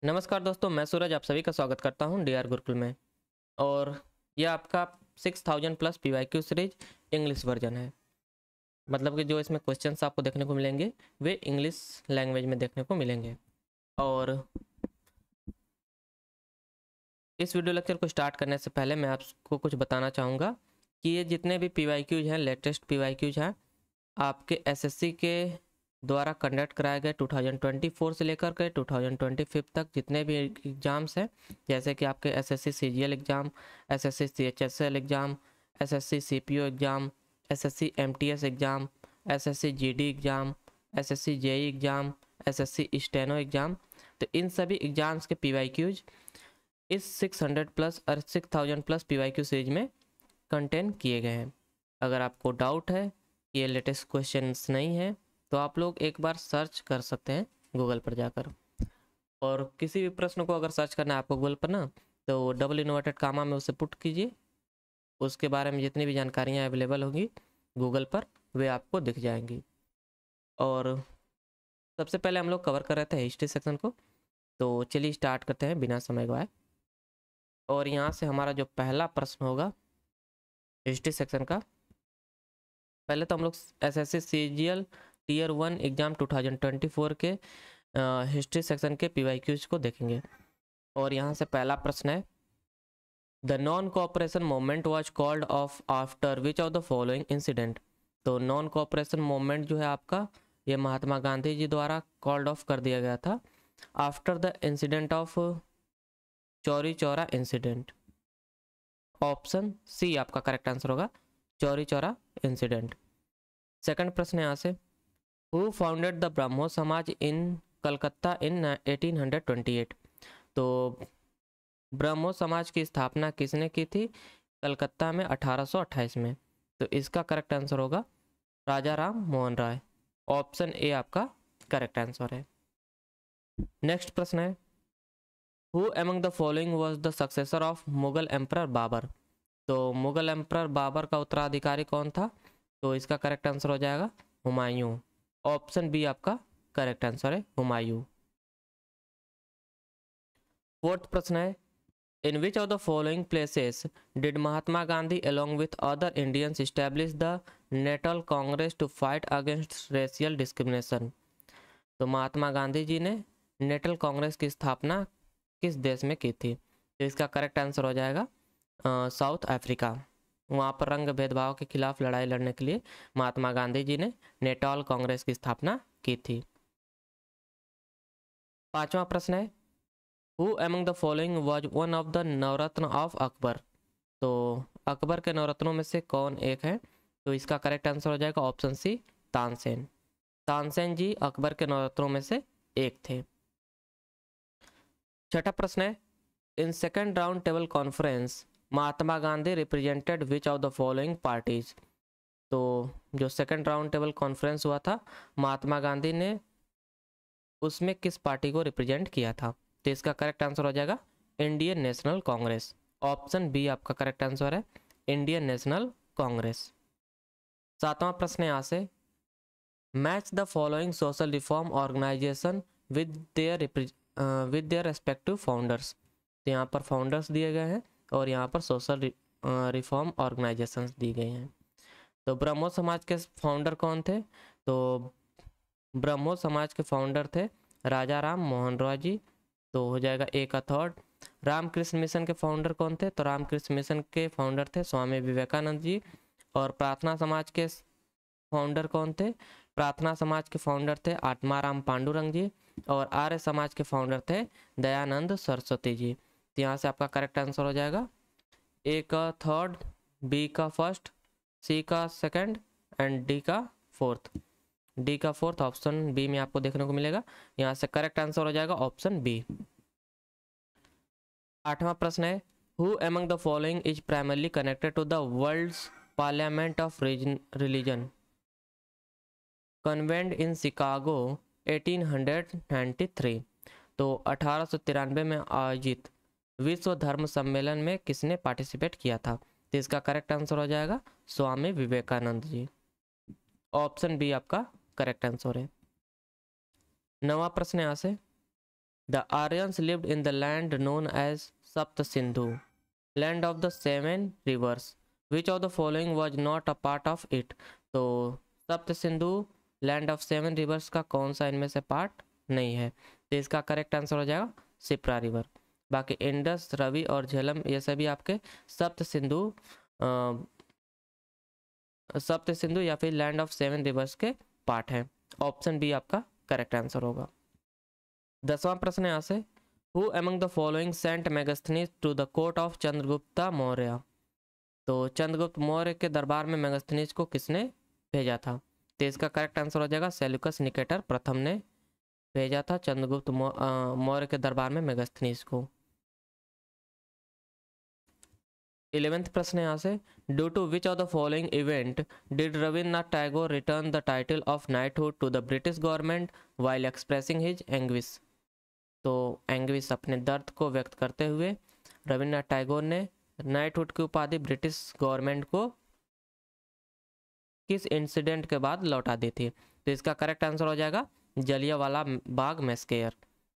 नमस्कार दोस्तों, मैं सूरज आप सभी का स्वागत करता हूं डीआर गुरुकुल में। और यह आपका 6000 plus PYQ series English version है। मतलब कि जो इसमें क्वेश्चंस आपको देखने को मिलेंगे वे इंग्लिश लैंग्वेज में देखने को मिलेंगे। और इस वीडियो लेक्चर को स्टार्ट करने से पहले मैं आपको कुछ बताना चाहूँगा कि ये जितने भी पीवाईक्यूज हैं, लेटेस्ट पीवाईक्यूज हैं, आपके एसएससी के द्वारा कंडक्ट कराए गए 2024 से लेकर के 2025 तक जितने भी एग्ज़ाम्स हैं, जैसे कि आपके SSC CGL exam, SSC CHSL exam, SSC CPO exam, SSC MTS exam, SSC GD exam, SSC JE exam, SSC steno exam. तो इन सभी एग्ज़ाम्स के पीवाईक्यूज इस 600 प्लस और 6000 प्लस पीवाईक्यू सीरीज में कंटेन किए गए हैं। अगर आपको डाउट है कि ये लेटेस्ट क्वेश्चंस नहीं है तो आप लोग एक बार सर्च कर सकते हैं गूगल पर जाकर। और किसी भी प्रश्न को अगर सर्च करना है आपको गूगल पर ना, तो डबल इन्वर्टेड कामा में उसे पुट कीजिए। उसके बारे में जितनी भी जानकारियाँ अवेलेबल होंगी गूगल पर वे आपको दिख जाएंगी। और सबसे पहले हम लोग कवर कर रहे थे हिस्ट्री सेक्शन को, तो चलिए स्टार्ट करते हैं बिना समय गवाए। और यहाँ से हमारा जो पहला प्रश्न होगा हिस्ट्री सेक्शन का, पहले तो हम लोग एसएससी सीजीएल टीयर 1 एग्ज़ाम 2024 के हिस्ट्री सेक्शन के पीवाईक्यूज को देखेंगे। और यहाँ से पहला प्रश्न है, the non cooperation movement was called off after which of the following incident. तो नॉन कोऑपरेशन मूवमेंट जो है आपका, ये महात्मा गांधी जी द्वारा कॉल्ड ऑफ कर दिया गया था after the incident of Chauri Chaura incident. Option C आपका करेक्ट आंसर होगा, चौरी चौरा इंसिडेंट। सेकंड प्रश्न यहाँ से, who founded the Brahmo Samaj in Calcutta इन 1828। तो ब्रह्मो समाज की स्थापना किसने की थी कलकत्ता में 1828 में। तो इसका करेक्ट आंसर होगा राजा राम मोहन राय। ऑप्शन ए आपका करेक्ट आंसर है। नेक्स्ट प्रश्न है, who among the following was the successor of Mughal emperor Babur. तो मुगल एम्परर बाबर का उत्तराधिकारी कौन था। तो इसका करेक्ट आंसर हो जाएगा हुमायूं। ऑप्शन बी आपका करेक्ट आंसर है हुमायूं। फोर्थ प्रश्न है, in which of the following places did Mahatma Gandhi along with other Indians establish the Natal Congress to fight against racial discrimination. तो महात्मा गांधी जी ने नेटल कांग्रेस की स्थापना किस देश में की थी। तो इसका करेक्ट आंसर हो जाएगा साउथ अफ्रीका। वहाँ पर रंग भेदभाव के खिलाफ लड़ाई लड़ने के लिए महात्मा गांधी जी ने नेटल कांग्रेस की स्थापना की थी। पांचवा प्रश्न है, who among the following was one of the Navratna of Akbar. तो अकबर के नवरत्नों में से कौन एक है। तो इसका करेक्ट आंसर हो जाएगा ऑप्शन सी तानसेन। तानसेन जी अकबर के नवरत्नों में से एक थे। छठा प्रश्न है, in second round table conference Mahatma Gandhi represented which of the following parties. तो जो सेकेंड राउंड टेबल कॉन्फ्रेंस हुआ था महात्मा गांधी ने उसमें किस पार्टी को रिप्रेजेंट किया था। तो इसका करेक्ट आंसर हो जाएगा Indian national Congress. Option B आपका करेक्ट आंसर है इंडियन नेशनल कांग्रेस। सातवां प्रश्न यहाँ से, match the following social reform organisation with their respective founders. तो यहाँ पर फाउंडर्स दिए गए हैं और यहाँ पर सोशल रिफॉर्म ऑर्गेनाइजेशंस दी गई हैं। तो ब्रह्मो समाज के फाउंडर कौन थे। तो ब्रह्मो समाज के फाउंडर थे राजा राम मोहन राय जी। तो हो जाएगा ए का थर्ड। रामकृष्ण मिशन के फाउंडर कौन थे। तो रामकृष्ण मिशन के फाउंडर थे स्वामी विवेकानंद जी। और प्रार्थना समाज के फाउंडर कौन थे। प्रार्थना समाज के फाउंडर थे आत्माराम पांडुरंग जी। और आर्य समाज के फाउंडर थे दयानंद सरस्वती जी। तो यहाँ से आपका करेक्ट आंसर हो जाएगा ए का थर्ड, बी का फर्स्ट, सी का सेकंड एंड डी का फोर्थ। डी का फोर्थ ऑप्शन बी में आपको देखने को मिलेगा। यहाँ से करेक्ट आंसर हो जाएगा ऑप्शन बी। आठवां प्रश्न है, who among the following is primarily connected to the world's parliament of religion convent in Chicago 1893। तो 1893 में आयोजित विश्व धर्म सम्मेलन में किसने पार्टिसिपेट किया था। तो इसका करेक्ट आंसर हो जाएगा स्वामी विवेकानंद जी। ऑप्शन बी आपका करेक्ट आंसर है। नवा प्रश्न यहाँ से, the Aryans lived in the land known as Sapta Sindhu, land of the 7 rivers, which of the following was not a part of it. तो Sapta Sindhu land of 7 reverse का कौन सा इनमें से पार्ट नहीं है, तो इसका करेक्ट आंसर हो जाएगा शिप्रा रिवर। बाकी इंडस, रवि और झेलम ये सभी आपके सप्त सिंधु या फिर लैंड ऑफ 7 रिवर्स के पार्ट हैं। ऑप्शन बी आपका करेक्ट आंसर होगा। 10वां प्रश्न यहाँ से, who among the following sent Megasthenes to the court of Chandragupta Maurya. तो चंद्रगुप्त मौर्य के दरबार में मेगास्थनीज को किसने भेजा था, तो इसका करेक्ट आंसर हो जाएगा सेल्यूकस निकेटर प्रथम ने भेजा था चंद्रगुप्त मौर्य के दरबार में मेगास्थनीज को। 11th प्रश्न यहाँ से, due to which of the following event did Rabindranath Tagore return the title of knighthood to the British government while expressing his anguish. तो एंग्विश अपने दर्द को व्यक्त करते हुए रविन्द्रनाथ टैगोर ने नाइटहुड की उपाधि ब्रिटिश गवर्नमेंट को किस इंसिडेंट के बाद लौटा दी थी, तो इसका करेक्ट आंसर हो जाएगा Jallianwala Bagh massacre.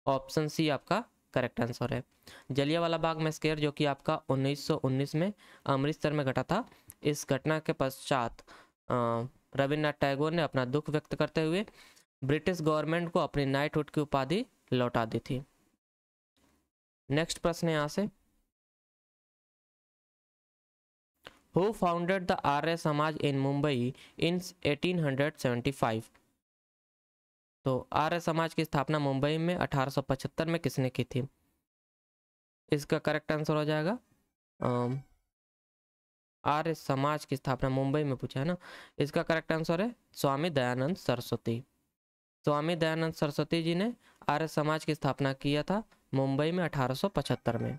Option C आपका करेक्ट आंसर है। जलियांवाला बाग मैसेकर जो कि आपका 1919 में अमृतसर में घटा था। इस घटना के पश्चात रविन्द्रनाथ टैगोर ने अपना दुख व्यक्त करते हुए ब्रिटिश गवर्नमेंट को अपनी नाइटहुड की उपाधि लौटा दी थी। नेक्स्ट प्रश्न यहाँ से, who founded the Arya Samaj इन मुंबई इन 1875। तो आर्य समाज की स्थापना मुंबई में 1875 में किसने की थी, इसका करेक्ट आंसर हो जाएगा आर्य समाज की स्थापना मुंबई में पूछा है ना, इसका करेक्ट आंसर है स्वामी दयानंद सरस्वती। स्वामी दयानंद सरस्वती जी ने आर्य समाज की स्थापना किया था मुंबई में 1875 में।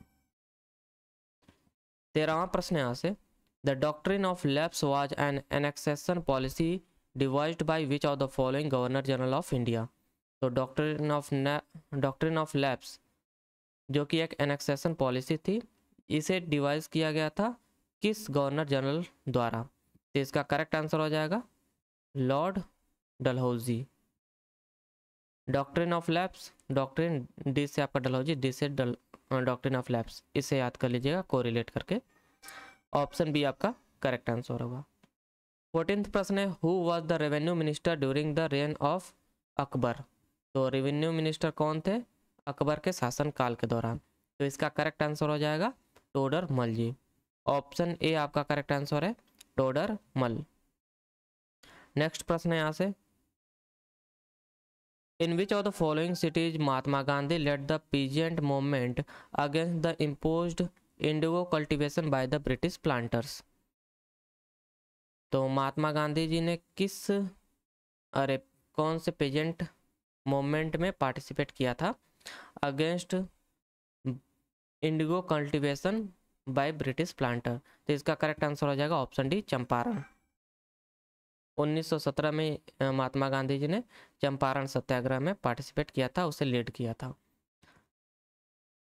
13वां प्रश्न यहाँ से, the doctrine of lapse was an annexation policy devised bye which of the following governor general of India. तो डॉक्ट्रिन ऑफ लैप्स जो कि एक एनेक्सेशन पॉलिसी थी, इसे डिवाइज किया गया था किस गवर्नर जनरल द्वारा, तो इसका करेक्ट आंसर हो जाएगा Lord Dalhousie. Doctrine of lapse, doctrine D से आपका डलहौजी, डी से डॉक्ट्रिन ऑफ लैप्स, इसे याद कर लीजिएगा कोरिलेट करके। ऑप्शन बी आपका करेक्ट आंसर होगा। 14th प्रश्न है, who was the revenue minister during the reign of Akbar. तो रेवेन्यू मिनिस्टर कौन थे अकबर के शासन काल के दौरान, तो इसका करेक्ट आंसर हो जाएगा टोडर मल जी। ऑप्शन ए आपका करेक्ट आंसर है टोडर मल। नेक्स्ट प्रश्न है यहाँ से, in which of the following cities Mahatma Gandhi led the peasant movement against the imposed indigo cultivation by the British planters. तो महात्मा गांधी जी ने कौन से पेजेंट मूवमेंट में पार्टिसिपेट किया था against Indigo cultivation by British planter, तो इसका करेक्ट आंसर हो जाएगा ऑप्शन डी चंपारण। 1917 में महात्मा गांधी जी ने चंपारण सत्याग्रह में पार्टिसिपेट किया था, उसे लीड किया था।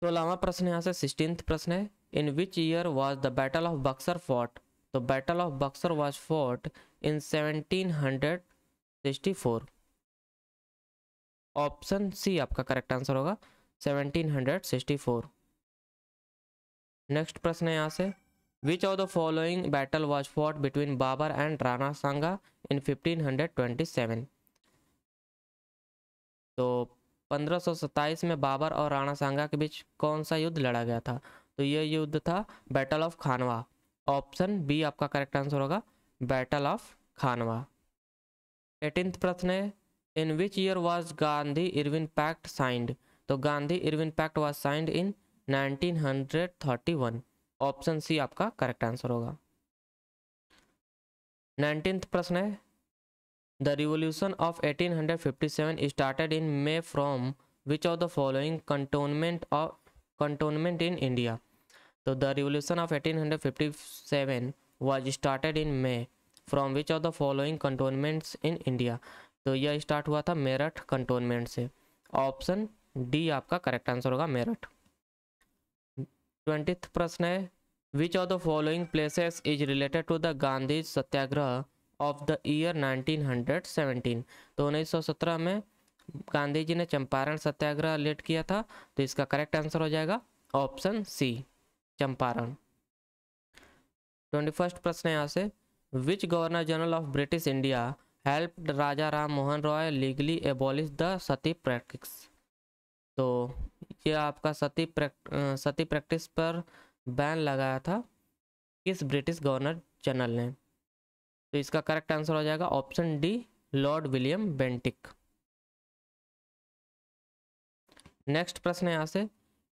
16वां प्रश्न यहाँ से 16th प्रश्न है, in which year was the battle of Buxar fought. तो battle of Buxar was fought in 1764। Option C आपका करेक्ट आंसर होगा 1764। नेक्स्ट प्रश्न है यहाँ से, which of the following battle was fought between Babur and Rana Sanga in 1527। तो 1527 में बाबर और राणा सांगा के बीच कौन सा युद्ध लड़ा गया था, तो यह युद्ध था battle of Khanwa. Option B आपका करेक्ट आंसर होगा बैटल ऑफ खानवा। 18th प्रश्न है, in which year was Gandhi Irwin pact signed. तो Gandhi Irwin pact was signed in 1931। Option C आपका करेक्ट आंसर होगा। 19th प्रश्न है, the revolution of 1857 started in May from which of the following cantonment in India. तो the revolution of 1857 was started in May from which of the following cantonments in India. तो यह start हुआ था Meerut cantonment से। Option D आपका correct answer होगा Meerut. 20th प्रश्न है, which of the following places is related to the Gandhi satyagraha of the year 1917। तो 1917 में गांधी जी ने चंपारण सत्याग्रह लीड किया था, तो इसका करेक्ट आंसर हो जाएगा ऑप्शन सी, चंपारण। 21 प्रश्न यहाँ से, which governor general of British India helped Raja Ram Mohan Roy legally abolish the sati practice. तो ये आपका सती प्रैक्टिस पर बैन लगाया था किस ब्रिटिश गवर्नर जनरल ने, तो इसका करेक्ट आंसर हो जाएगा option D, Lord William Bentinck. Next प्रश्न यहाँ से,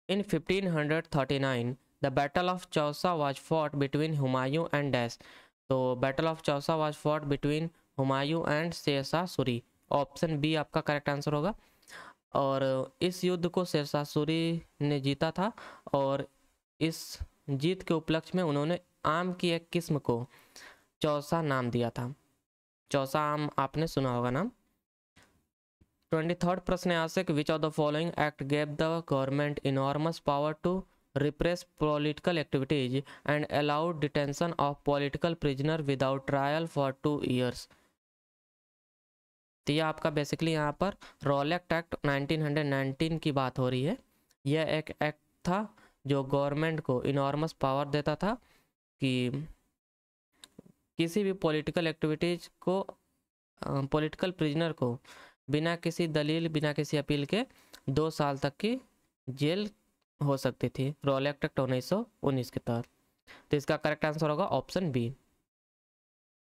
in 1539 the battle of Chausa was fought between Humayun and dash. तो battle of Chausa was fought between Humayun and Shershah Suri, option B आपका करेक्ट आंसर होगा। और इस युद्ध को शेरशाह सूरी ने जीता था, और इस जीत के उपलक्ष्य में उन्होंने आम की एक किस्म को चौसा नाम दिया था। चौसा आम आपने सुना होगा नाम। 23rd प्रश्न यहाँ से, which of the following act gave the government enormous power to repress political activities and allowed detention of political prisoner without trial for 2 years। तो यह आपका बेसिकली यहाँ पर रॉलेक्ट एक्ट 1919 की बात हो रही है। यह एक एक्ट था जो गवर्नमेंट को इनॉर्मस पावर देता था कि किसी भी पॉलिटिकल एक्टिविटीज को, पॉलिटिकल प्रिजनर को बिना किसी दलील, बिना किसी अपील के 2 साल तक की जेल हो सकती थी, रॉलेक्ट एक्ट 1919 के तहत। तो इसका करेक्ट आंसर होगा ऑप्शन बी।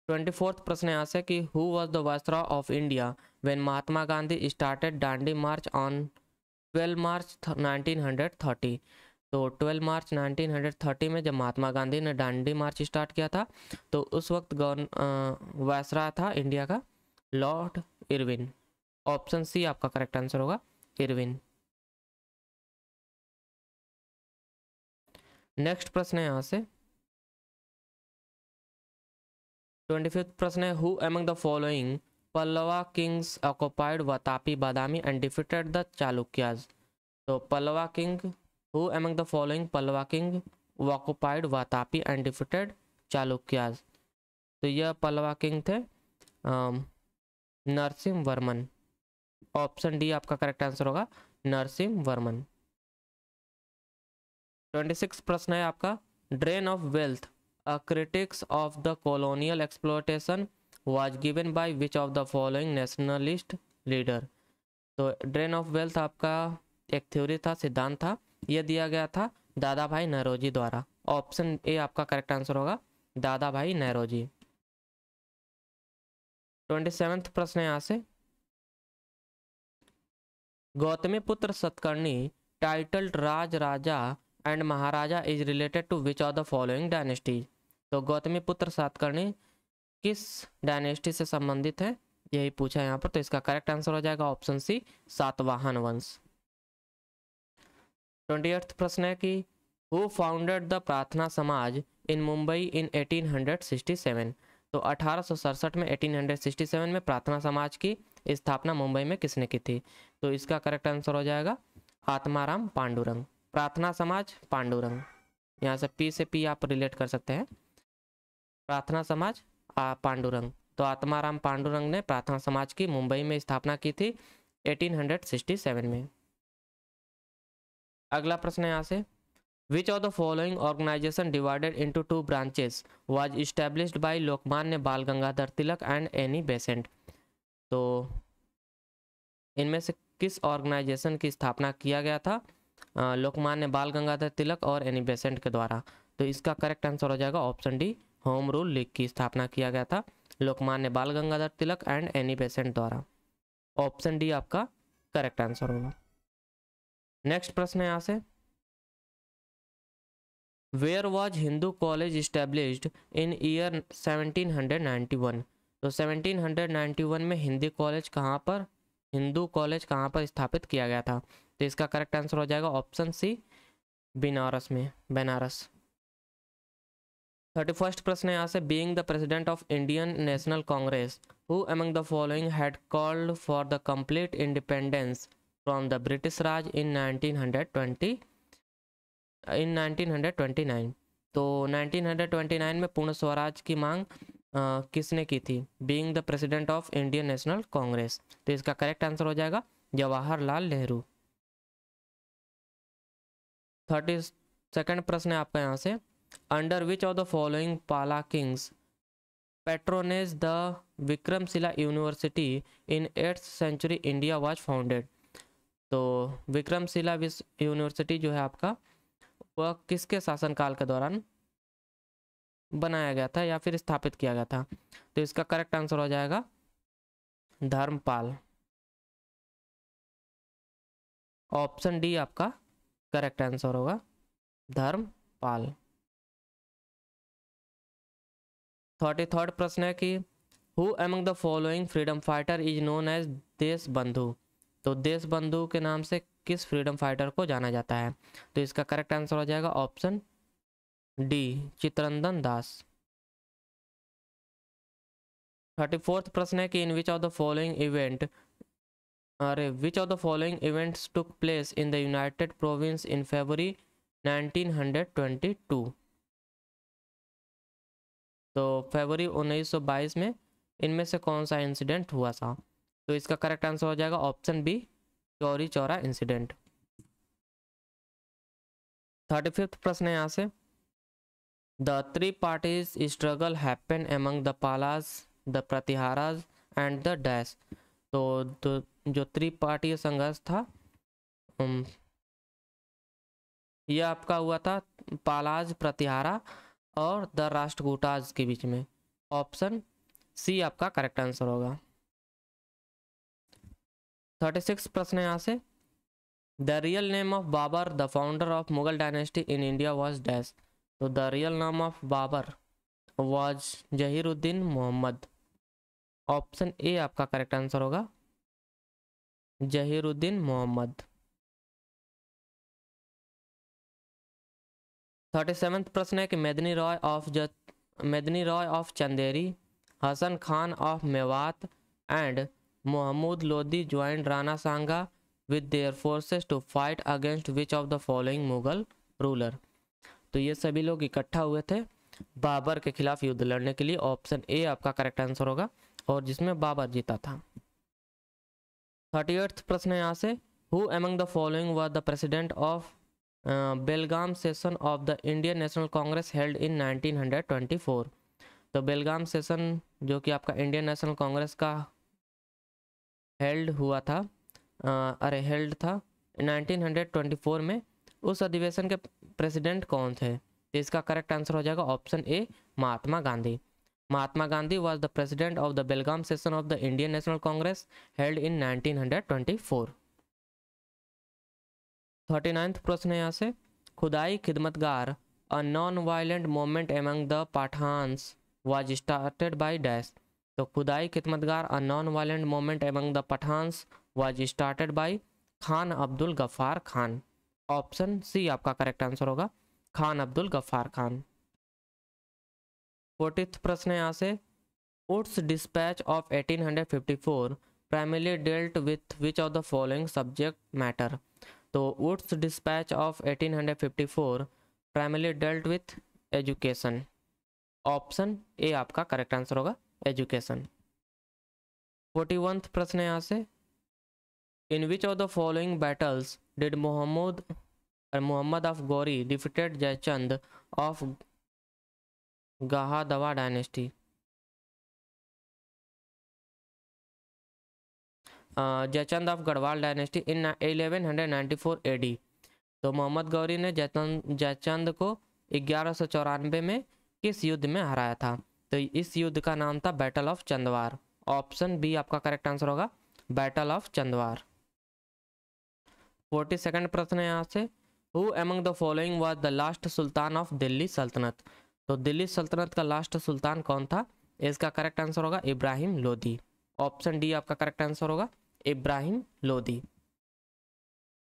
24th प्रश्न यहाँ से कि who was the viceroy of India when Mahatma Gandhi started Dandi march on 12 मार्च 1930। तो 12 मार्च 1930 में जब महात्मा गांधी ने दांडी मार्च स्टार्ट किया था, तो उस वक्त वायसरॉय था इंडिया का लॉर्ड इरविन, ऑप्शन सी आपका करेक्ट आंसर होगा, इरविन। नेक्स्ट प्रश्न है यहाँ से 25th प्रश्न है, who among the following Pallava kings occupied Vatapi Badami and defeated the Chalukyas. तो Pallava king, who among the following Pallava king occupied Vatapi and defeated Chalukyas. तो यह पल्लवा किंग थे नरसिंह वर्मन, ऑप्शन डी आपका करेक्ट आंसर होगा, नरसिंह वर्मन। 26 प्रश्न है आपका, drain of wealth a critics of the colonial exploitation was given by which of the following nationalist leader. तो drain of wealth आपका एक थ्योरी था, सिद्धांत था, यह दिया गया था दादा भाई नौरोजी द्वारा, ऑप्शन ए आपका करेक्ट आंसर होगा, दादा भाई नौरोजी। 27th प्रश्न यहाँ से, Gautamiputra Satakarni titled Raj Raja and Maharaja is related to which of the following dynasty. तो गौतमीपुत्र सातकर्णी किस डायनेस्टी से संबंधित है, यही पूछा है यहाँ पर, तो इसका करेक्ट आंसर हो जाएगा ऑप्शन सी, सातवाहन वंश। 28th प्रश्न है कि हु फाउंडेड द प्रार्थना समाज इन मुंबई इन 1867। तो 1867 में 1867 में प्रार्थना समाज की स्थापना मुंबई में किसने की थी, तो इसका करेक्ट आंसर हो जाएगा आत्माराम पांडुरंग। प्रार्थना समाज पांडुरंग, यहाँ से पी से पी आप रिलेट कर सकते हैं, प्रार्थना समाज पांडुरंग। तो आत्माराम पांडुरंग ने प्रार्थना समाज की मुंबई में स्थापना की थी 1867 में। अगला प्रश्न यहाँ से, which of the following organisation divided into 2 branches was established by Lokmanya Bal Gangadhar Tilak and Annie Besant. तो इनमें से किस ऑर्गेनाइजेशन की स्थापना किया गया था लोकमान्य बाल गंगाधर तिलक और एनी बेसेंट के द्वारा, तो इसका करेक्ट आंसर हो जाएगा option D, home rule league की स्थापना किया गया था Lokmanya Bal Gangadhar Tilak and Annie Besant द्वारा, ऑप्शन डी आपका करेक्ट आंसर होगा। नेक्स्ट प्रश्न है यहाँ से, where was Hindu college established in year 1791। तो 1791 में हिंदू कॉलेज कहाँ पर स्थापित किया गया था, तो इसका करेक्ट आंसर हो जाएगा ऑप्शन सी, बनारस में, बनारस। 31st प्रश्न यहाँ से, being the president of Indian national Congress who among the following had called for the complete independence from the British Raj in 1929। तो 1929 में पूर्ण स्वराज की मांग किसने की थी? Being the president of Indian national Congress. तो इसका करेक्ट आंसर हो जाएगा जवाहरलाल नेहरू। 32nd प्रश्न है आपका यहाँ से, under which of the following Pala kings patronage the Vikramshila university in 8th century India was founded. तो विक्रमशिला विश्व यूनिवर्सिटी जो है आपका, वह किसके शासनकाल के दौरान बनाया गया था या फिर स्थापित किया गया था? तो इसका करेक्ट आंसर हो जाएगा धर्मपाल। ऑप्शन डी आपका करेक्ट आंसर होगा, धर्मपाल। 33rd प्रश्न है कि who among the following freedom fighter is known as Desh Bandhu. तो देश बंधु के नाम से किस फ्रीडम फाइटर को जाना जाता है? तो इसका करेक्ट आंसर हो जाएगा option D, Chittaranjan Das. 34th प्रश्न है कि in which of the following event which of the following events took place in the United Province in February 1922। तो फरवरी 1922 में इनमें से कौन सा इंसिडेंट हुआ था? तो इसका करेक्ट आंसर हो जाएगा option B, Chauri Chaura incident. 35th प्रश्न है यहाँ से, the three parties struggle happen among the Palas, the Pratiharas and the dash. तो जो त्रिपार्टीय संघर्ष था यह आपका हुआ था पालाज, प्रतिहारा और द राष्ट्रकूटाज के बीच में। ऑप्शन सी आपका करेक्ट आंसर होगा। 36 प्रश्न है यहाँ से, the real name of Babur the founder of Mughal dynasty in India was dash. तो the real name of Babur was Zahiruddin Mohammad. Option A आपका करेक्ट आंसर होगा, जहीरुद्दीन मोहम्मद। 37th प्रश्न है कि Medini Roy of Chanderi, Hasan Khan of Mewat and Mahmud Lodi joined Rana Sanga with their forces to fight against which of the following Mughal ruler. तो ये सभी लोग इकट्ठा हुए थे बाबर के खिलाफ युद्ध लड़ने के लिए। ऑप्शन ए आपका करेक्ट आंसर होगा, और जिसमें बाबर जीता था। 38th प्रश्न है यहाँ से, who among the following was the president of Belgaum session of the Indian national Congress held in 1924। तो बेलगाम सेशन जो कि आपका इंडियन नेशनल कांग्रेस का हेल्ड था 1924 में, उस अधिवेशन के प्रेसिडेंट कौन थे? तो इसका करेक्ट आंसर हो जाएगा option A, Mahatma Gandhi. Mahatma Gandhi was the president of the Belgaum session of the Indian national Congress held in 1924। 39th प्रश्न है यहाँ से, Khudai Khidmatgar a non violent movement among the Pathans was started by dash. तो Khudai Khidmatgar a non violent movement among the Pathans was started by Khan Abdul Ghaffar Khan. Option C आपका correct answer होगा, Khan Abdul Ghaffar Khan. 40th प्रश्न है यहाँ से, Wood's dispatch of 1854 primarily dealt with which of the following subject matter. तो Wood's dispatch of 1854 primarily dealt with education. Option A आपका correct answer होगा, education. 41th प्रश्न है यहाँ से, in which of the following battles did Mohammad of Ghori defeated Jaichand of Gahadavala dynasty. Jaichand of Garhwal dynasty in 1194 AD। तो मोहम्मद गौरी ने जयचंद को 1194 में किस युद्ध में हराया था? तो इस युद्ध का नाम था battle of Chandwar. Option B आपका करेक्ट आंसर होगा, बैटल ऑफ चंदवार। 42nd प्रश्न है यहाँ से, who among the following was the last Sultan of Delhi sultanate. तो दिल्ली सल्तनत का लास्ट सुल्तान कौन था? इसका करेक्ट आंसर होगा इब्राहिम लोदी। ऑप्शन डी आपका करेक्ट आंसर होगा, इब्राहिम लोदी।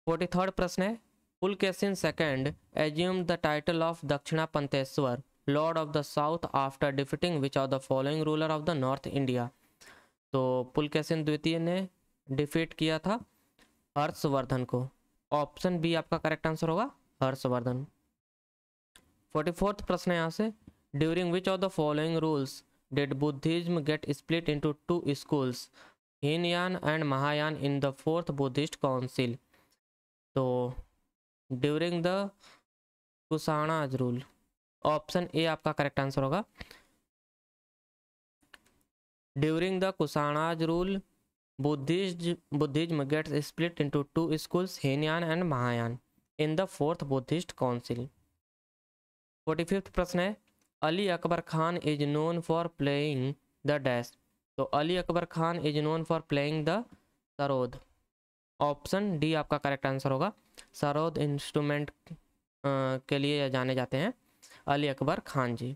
43rd प्रश्न है, Pulakeshin second assume the title of Dakshinapatheshwar lord of the south after defeating which of the following ruler of the north India. तो पुलकेशिन द्वितीय ने डिफीट किया था हर्षवर्धन को। ऑप्शन बी आपका करेक्ट आंसर होगा, हर्षवर्धन। 44th प्रश्न यहाँ से, during which of the following rules did Buddhism get split into two schools, Hinayana and Mahayana, in the fourth Buddhist council? तो during the Kushanas rule. Option A आपका करेक्ट आंसर होगा। During the Kushanas rule Buddhism gets split into two schools, Hinayana and Mahayana, in the fourth Buddhist council. 45वां प्रश्न है, Ali Akbar Khan is known for playing the dash. तो Ali Akbar Khan is known for playing the sarod. Option D आपका correct answer होगा। Sarod instrument के लिए जाने जाते हैं अली अकबर खान जी।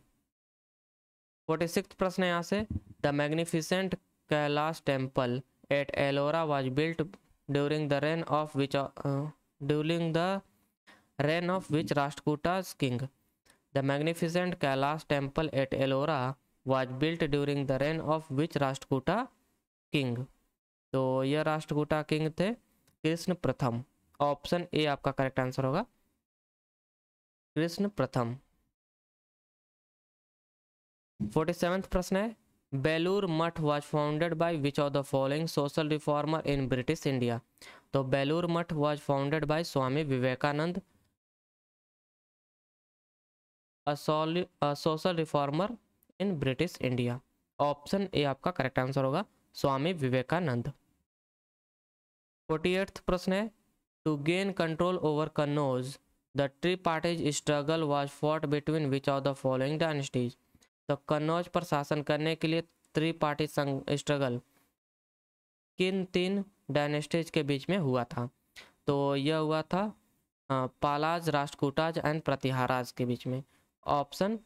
46वां प्रश्न है यहाँ से, the magnificent Kailash temple at Ellora was built during the reign of which Rashtrakutas king? The magnificent Kailash temple at Ellora was built during the reign of which Rashtrakuta king? तो यह राष्ट्रकूटा किंग थे कृष्ण प्रथम। ऑप्शन ए आपका करेक्ट आंसर होगा, कृष्ण प्रथम। 47वां प्रश्न है, Belur Math was founded by which of the following social reformer in British India? तो Belur Math was founded by Swami Vivekananda, a social reformer in British India. Option A आपका करेक्ट आंसर होगा, स्वामी विवेकानंद। 48वां प्रश्न है, to gain control over Kannauj the tripartite struggle was fought between which of the following dynasties? तो कन्नौज पर शासन करने के लिए त्रिपाठी स्ट्रगल किन 3 डायनेस्टीज के बीच में हुआ था? तो यह हुआ था पालाज, राष्ट्रकूटाज एंड प्रतिहाराज के बीच में। ऑप्शन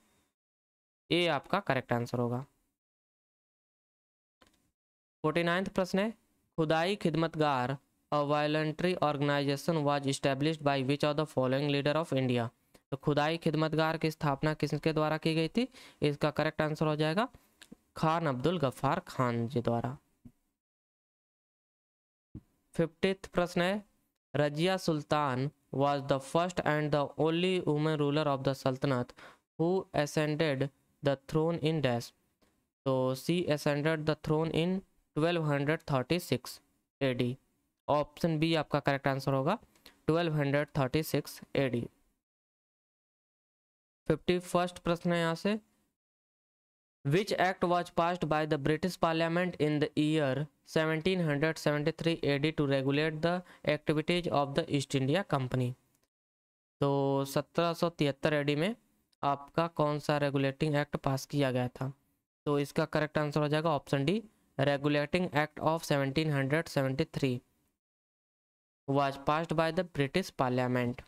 ए आपका करेक्ट आंसर होगा। 49वां प्रश्न है, Khudai Khidmatgar a voluntary organisation was established by which of the following leader of India? तो खुदाई खिदमतगार की स्थापना किसके द्वारा की गई थी? इसका करेक्ट आंसर हो जाएगा खान अब्दुल गफ्फार खान जी द्वारा। 50वां प्रश्न है, Razia Sultan was the first and the only woman ruler of the Sultanate who ascended the throne in dash? तो she ascended the throne in 1236 AD। Option B आपका करेक्ट आंसर होगा, 1236 AD। 51वां प्रश्न है यहाँ से, Which act was passed by the British Parliament in the year 1773 AD to regulate the activities of the East India Company? तो 1773 AD में आपका कौन सा रेगुलेटिंग एक्ट पास किया गया था? तो इसका करेक्ट आंसर हो जाएगा option D, regulating act of 1773 was passed by the British Parliament।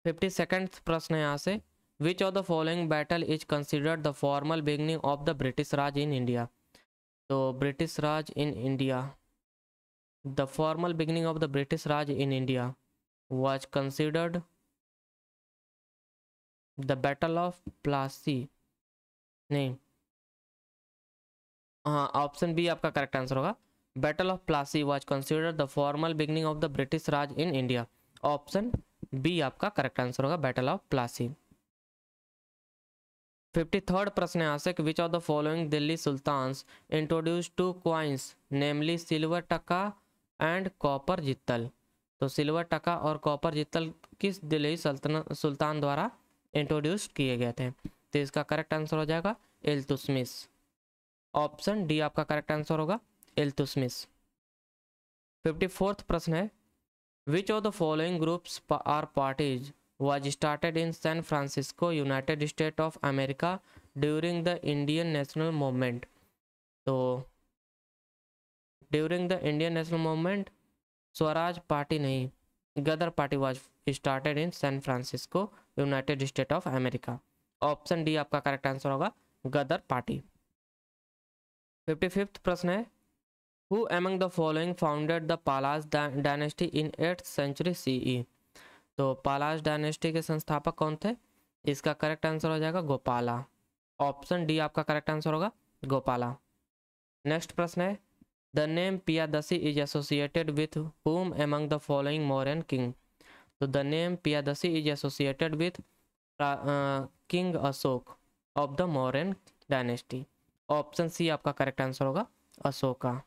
52nd प्रश्न है यहाँ से, Which of the following battle is considered the formal beginning of the British Raj in India? तो British Raj in India, the formal beginning of the British Raj in India was considered the Battle of Plassey। नहीं, हाँ, option B आपका correct answer होगा, battle of Plassey was considered the formal beginning of the British Raj in India. Option B आपका correct answer होगा, battle of Plassey. 53rd प्रश्न यहाँ से, which of the following Delhi sultans introduce two coins namely silver taka and copper jittal? तो silver टका और copper जित्तल किस दिल्ली सुल्तान द्वारा इंट्रोड्यूस किए गए थे? तो इसका करेक्ट आंसर हो जाएगा इल्तुतमिश। ऑप्शन डी आपका करेक्ट आंसर होगा, इल्तुतमिश। 54th प्रश्न है, which of the following groups or parties was started in San Francisco, United States of America during the Indian National Movement? तो during the Indian National Movement Swaraj party नहीं, Ghadar party was started in San Francisco, United States of America। Option D आपका correct answer होगा, Ghadar party. 55th प्रश्न है, Who among the following founded the Palas dynasty in 8th century CE? तो पालाश dynasty के संस्थापक कौन थे? इसका करेक्ट आंसर हो जाएगा गोपाला। ऑप्शन डी आपका करेक्ट आंसर होगा, गोपाला। नेक्स्ट प्रश्न है, the name Piyadasi is associated with whom among the following Mauryan king? तो the name Piyadasi is associated with king Ashok of the Mauryan dynasty. Option C आपका करेक्ट आंसर होगा, Ashoka.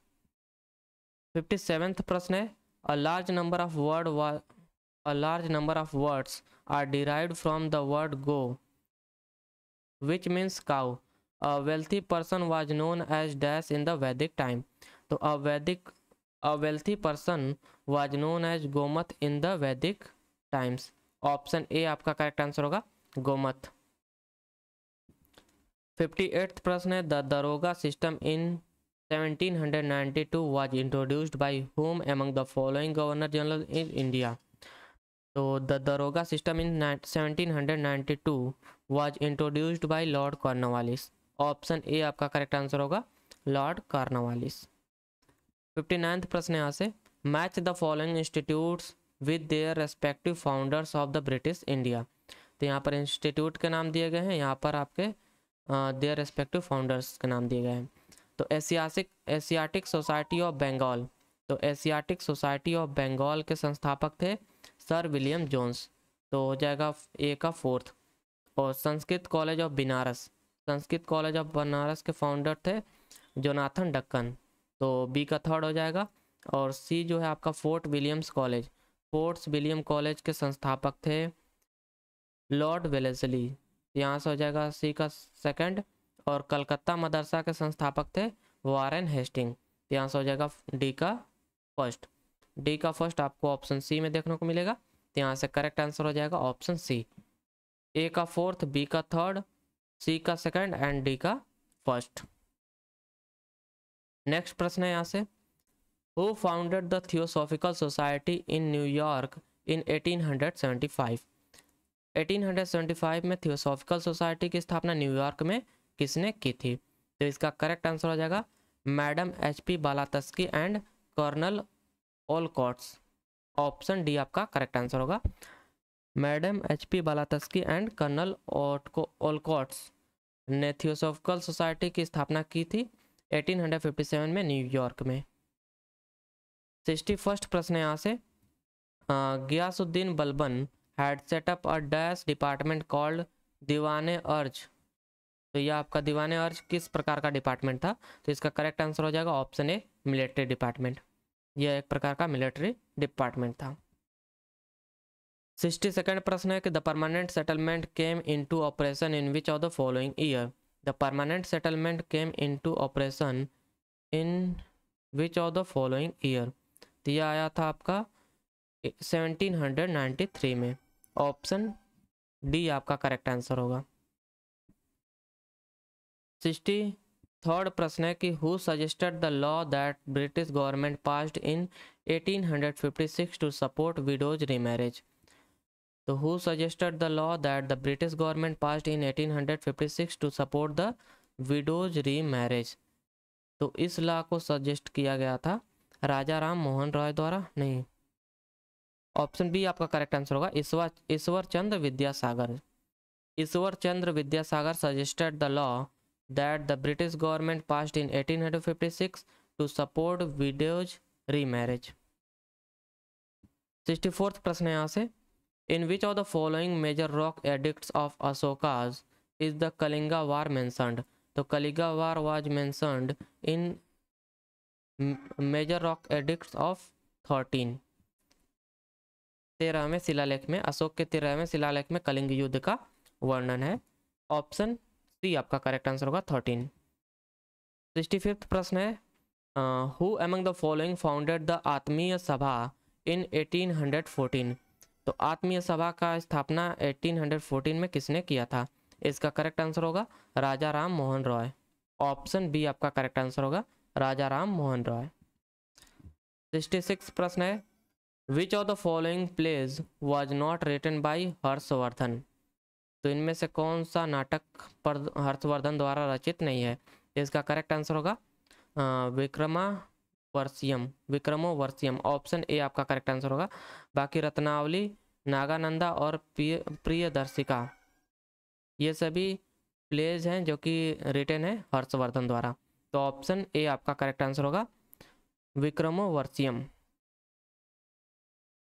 57th प्रश्न है, a large number of words are derived from the word go which means cow. A wealthy person was known as dash in the Vedic time. तो a wealthy person was known as gomat in the Vedic times. Option A आपका correct answer होगा, Gomat. 58th प्रश्न है, the दरोगा system in 1792 was introduced by whom among the following governor general in India। तो the दरोगा system in 1792 was introduced by Lord Cornwallis. Option A आपका correct answer होगा, Lord Cornwallis. 59th प्रश्न यहाँ से, match the following institutes with their respective founders of the British India. तो यहाँ पर इंस्टीट्यूट के नाम दिए गए हैं, यहाँ पर आपके देयर रेस्पेक्टिव फाउंडर्स के नाम दिए गए हैं। तो एशियाटिक सोसाइटी ऑफ बंगाल। तो एशियाटिक सोसाइटी ऑफ बंगाल के संस्थापक थे सर विलियम जोन्स। तो हो जाएगा ए का 4th। और संस्कृत कॉलेज ऑफ बनारस के फाउंडर थे जोनाथन डक्कन। तो बी का 3rd हो जाएगा। और सी जो है आपका फोर्ट विलियम कॉलेज के संस्थापक थे लॉर्ड वेलेस्ली। यहाँ से हो जाएगा सी का 2nd। और कलकत्ता मदरसा के संस्थापक थे वारेन हेस्टिंग। यहाँ से हो जाएगा डी का 1st आपको ऑप्शन सी में देखने को मिलेगा। तो यहाँ से करेक्ट आंसर हो जाएगा ऑप्शन सी। ए का 4th, बी का 3rd, सी का 2nd एंड डी का 1st। नेक्स्ट प्रश्न है यहाँ से, who founded the theosophical society in New York इन 1875। 1875 में थियोसॉफिकल सोसाइटी की स्थापना न्यूयॉर्क में किसने की थी। तो इसका करेक्ट आंसर हो जाएगा Madam HP Blavatsky and Colonel Olcotts. Option D आपका करेक्ट आंसर होगा, Madam HP Blavatsky and Colonel Olcotts ने थियोसॉफिकल सोसाइटी की स्थापना की थी 1857 में न्यूयॉर्क में। 61st प्रश्न यहाँ से, Ghiyasuddin Balban had set up a dash department called Diwane Arz. तो यह आपका दीवाने अर्ज किस प्रकार का डिपार्टमेंट था। तो इसका करेक्ट आंसर हो जाएगा ऑप्शन ए, मिलिट्री डिपार्टमेंट। यह एक प्रकार का मिलिट्री डिपार्टमेंट था। 62nd प्रश्न है कि the permanent settlement came into operation in which of the following year. The permanent settlement came into operation in which of the following year. तो यह आया था आपका 1793 में। ऑप्शन डी आपका करेक्ट आंसर होगा। 63rd प्रश्न है कि who suggested the law that British government passed in 1856 to support widows remarriage. तो who suggested the law that the British government passed in 1856 to support the widows remarriage. तो इस law को suggest किया गया था राजा राम मोहन रॉय द्वारा, नहीं। ऑप्शन बी आपका करेक्ट आंसर होगा, Ishwar Chandra Vidyasagar suggested the law that the British government passed in 1856 to support widows remarriage। 64th प्रश्न है यहाँ से, in which of the following major rock edicts of Ashoka's is the Kalinga war mentioned। तो Kalinga war was mentioned in major rock edicts of 13वें शिलालेख में, अशोक के 13वें शिलालेख में कलिंग युद्ध का वर्णन है। ऑप्शन सी आपका करेक्ट आंसर होगा 13। 65th प्रश्न है, who among the following founded the आत्मीय सभा इन 1814। तो आत्मीय सभा का स्थापना 1814 में किसने किया था। इसका करेक्ट आंसर होगा राजा राम मोहन रॉय। ऑप्शन बी आपका करेक्ट आंसर होगा राजा राम मोहन रॉय। 66 प्रश्न है, which of the following plays was not written by Harshavardhan. तो इनमें से कौन सा नाटक पर हर्षवर्धन द्वारा रचित नहीं है। इसका करेक्ट आंसर होगा विक्रमोर्वशियम। ऑप्शन ए आपका करेक्ट आंसर होगा। बाकी रत्नावली, नागानंदा और प्रियदर्शिका ये सभी प्लेज हैं जो कि रिटन है हर्षवर्धन द्वारा। तो ऑप्शन ए आपका करेक्ट आंसर होगा विक्रमोर्वशियम।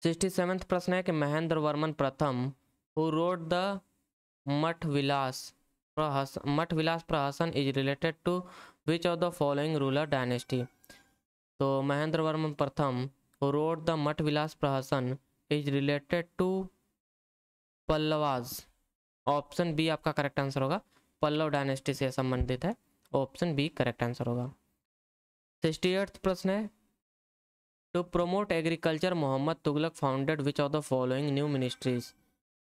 67th प्रश्न है कि महेंद्र वर्मन प्रथम हु रोड द मठ विलास Matta Vilasa Prahasana is related to which of the following ruler dynasty. तो महेंद्र वर्मन प्रथम who wrote the Matta Vilasa Prahasana is related to Pallavas. Option B आपका करेक्ट आंसर होगा, पल्लव डायनेस्टी से संबंधित है, ऑप्शन बी करेक्ट आंसर होगा। 68 प्रश्न है, to promote agriculture Mohammad Tughlaq founded which of the following new ministries.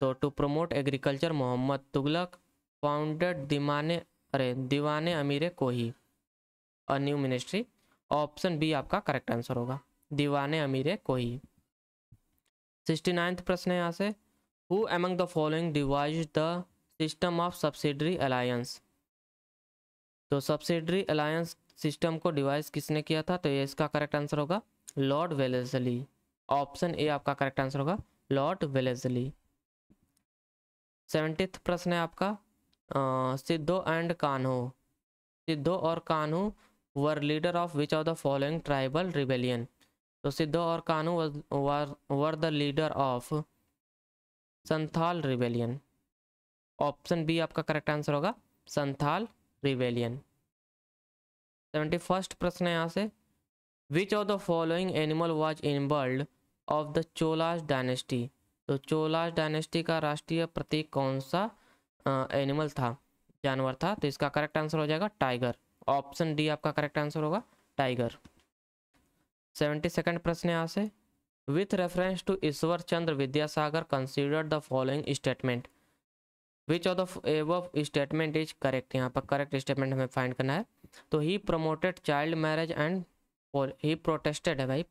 तो to promote agriculture Mohammad Tughlaq founded Diwane Amir Kohi a new ministry. Option B आपका करेक्ट आंसर होगा, दीवाने अमीर कोही। 69 प्रश्न है यहाँ से, who among the following devised the system of subsidiary alliance. तो subsidiary alliance system को devise किसने किया था, तो ये इसका करेक्ट आंसर होगा लॉर्ड वेलेस्ली। ऑप्शन ए आपका करेक्ट आंसर होगा, लॉर्ड वेलेस्ली। 70th प्रश्न है आपका, सिद्धो एंड कान्हो। सिद्धो और Kanho were leader of which of the following tribal rebellion. तो सिद्धो और Kanho were the leader of Santhal rebellion. Option B आपका करेक्ट आंसर होगा, संथाल रिबेलियन। 71st प्रश्न है यहाँ से, which of the following animal was emblem of the Cholas dynasty. तो चोलास डायनेस्टी का राष्ट्रीय प्रतीक कौन सा एनिमल था, जानवर था, तो इसका करेक्ट आंसर हो जाएगा टाइगर। ऑप्शन डी आपका करेक्ट आंसर होगा, टाइगर। 72nd प्रश्न यहाँ से, with reference to Ishwar Chandra Vidyasagar considered the following statement. Which of the above statement is correct. यहाँ पर करेक्ट स्टेटमेंट हमें फाइंड करना है। तो he promoted child marriage and he protested है भाई,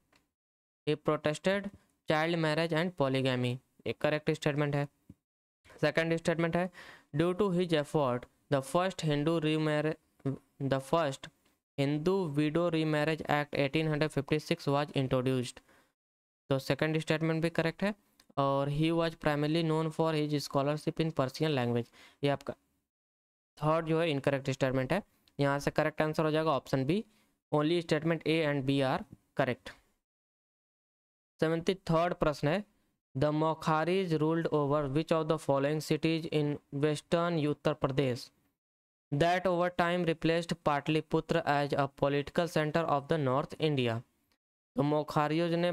he protested child marriage and polygamy, एक करेक्ट स्टेटमेंट है। सेकंड स्टेटमेंट है, due to his effort the first Hindu widow remarriage act 1856 was introduced. तो सेकंड स्टेटमेंट भी करेक्ट है। और he was primarily known for his scholarship in Persian language, ये आपका third जो है इनकरेक्ट स्टेटमेंट है। यहाँ से करेक्ट आंसर हो जाएगा option B, only statement A and B are correct. 73rd प्रश्न है, the Maukharis ruled over which of the following cities in western Uttar Pradesh that over time replaced Pataliputra as a political centre of the north India. तो मोखारियोज ने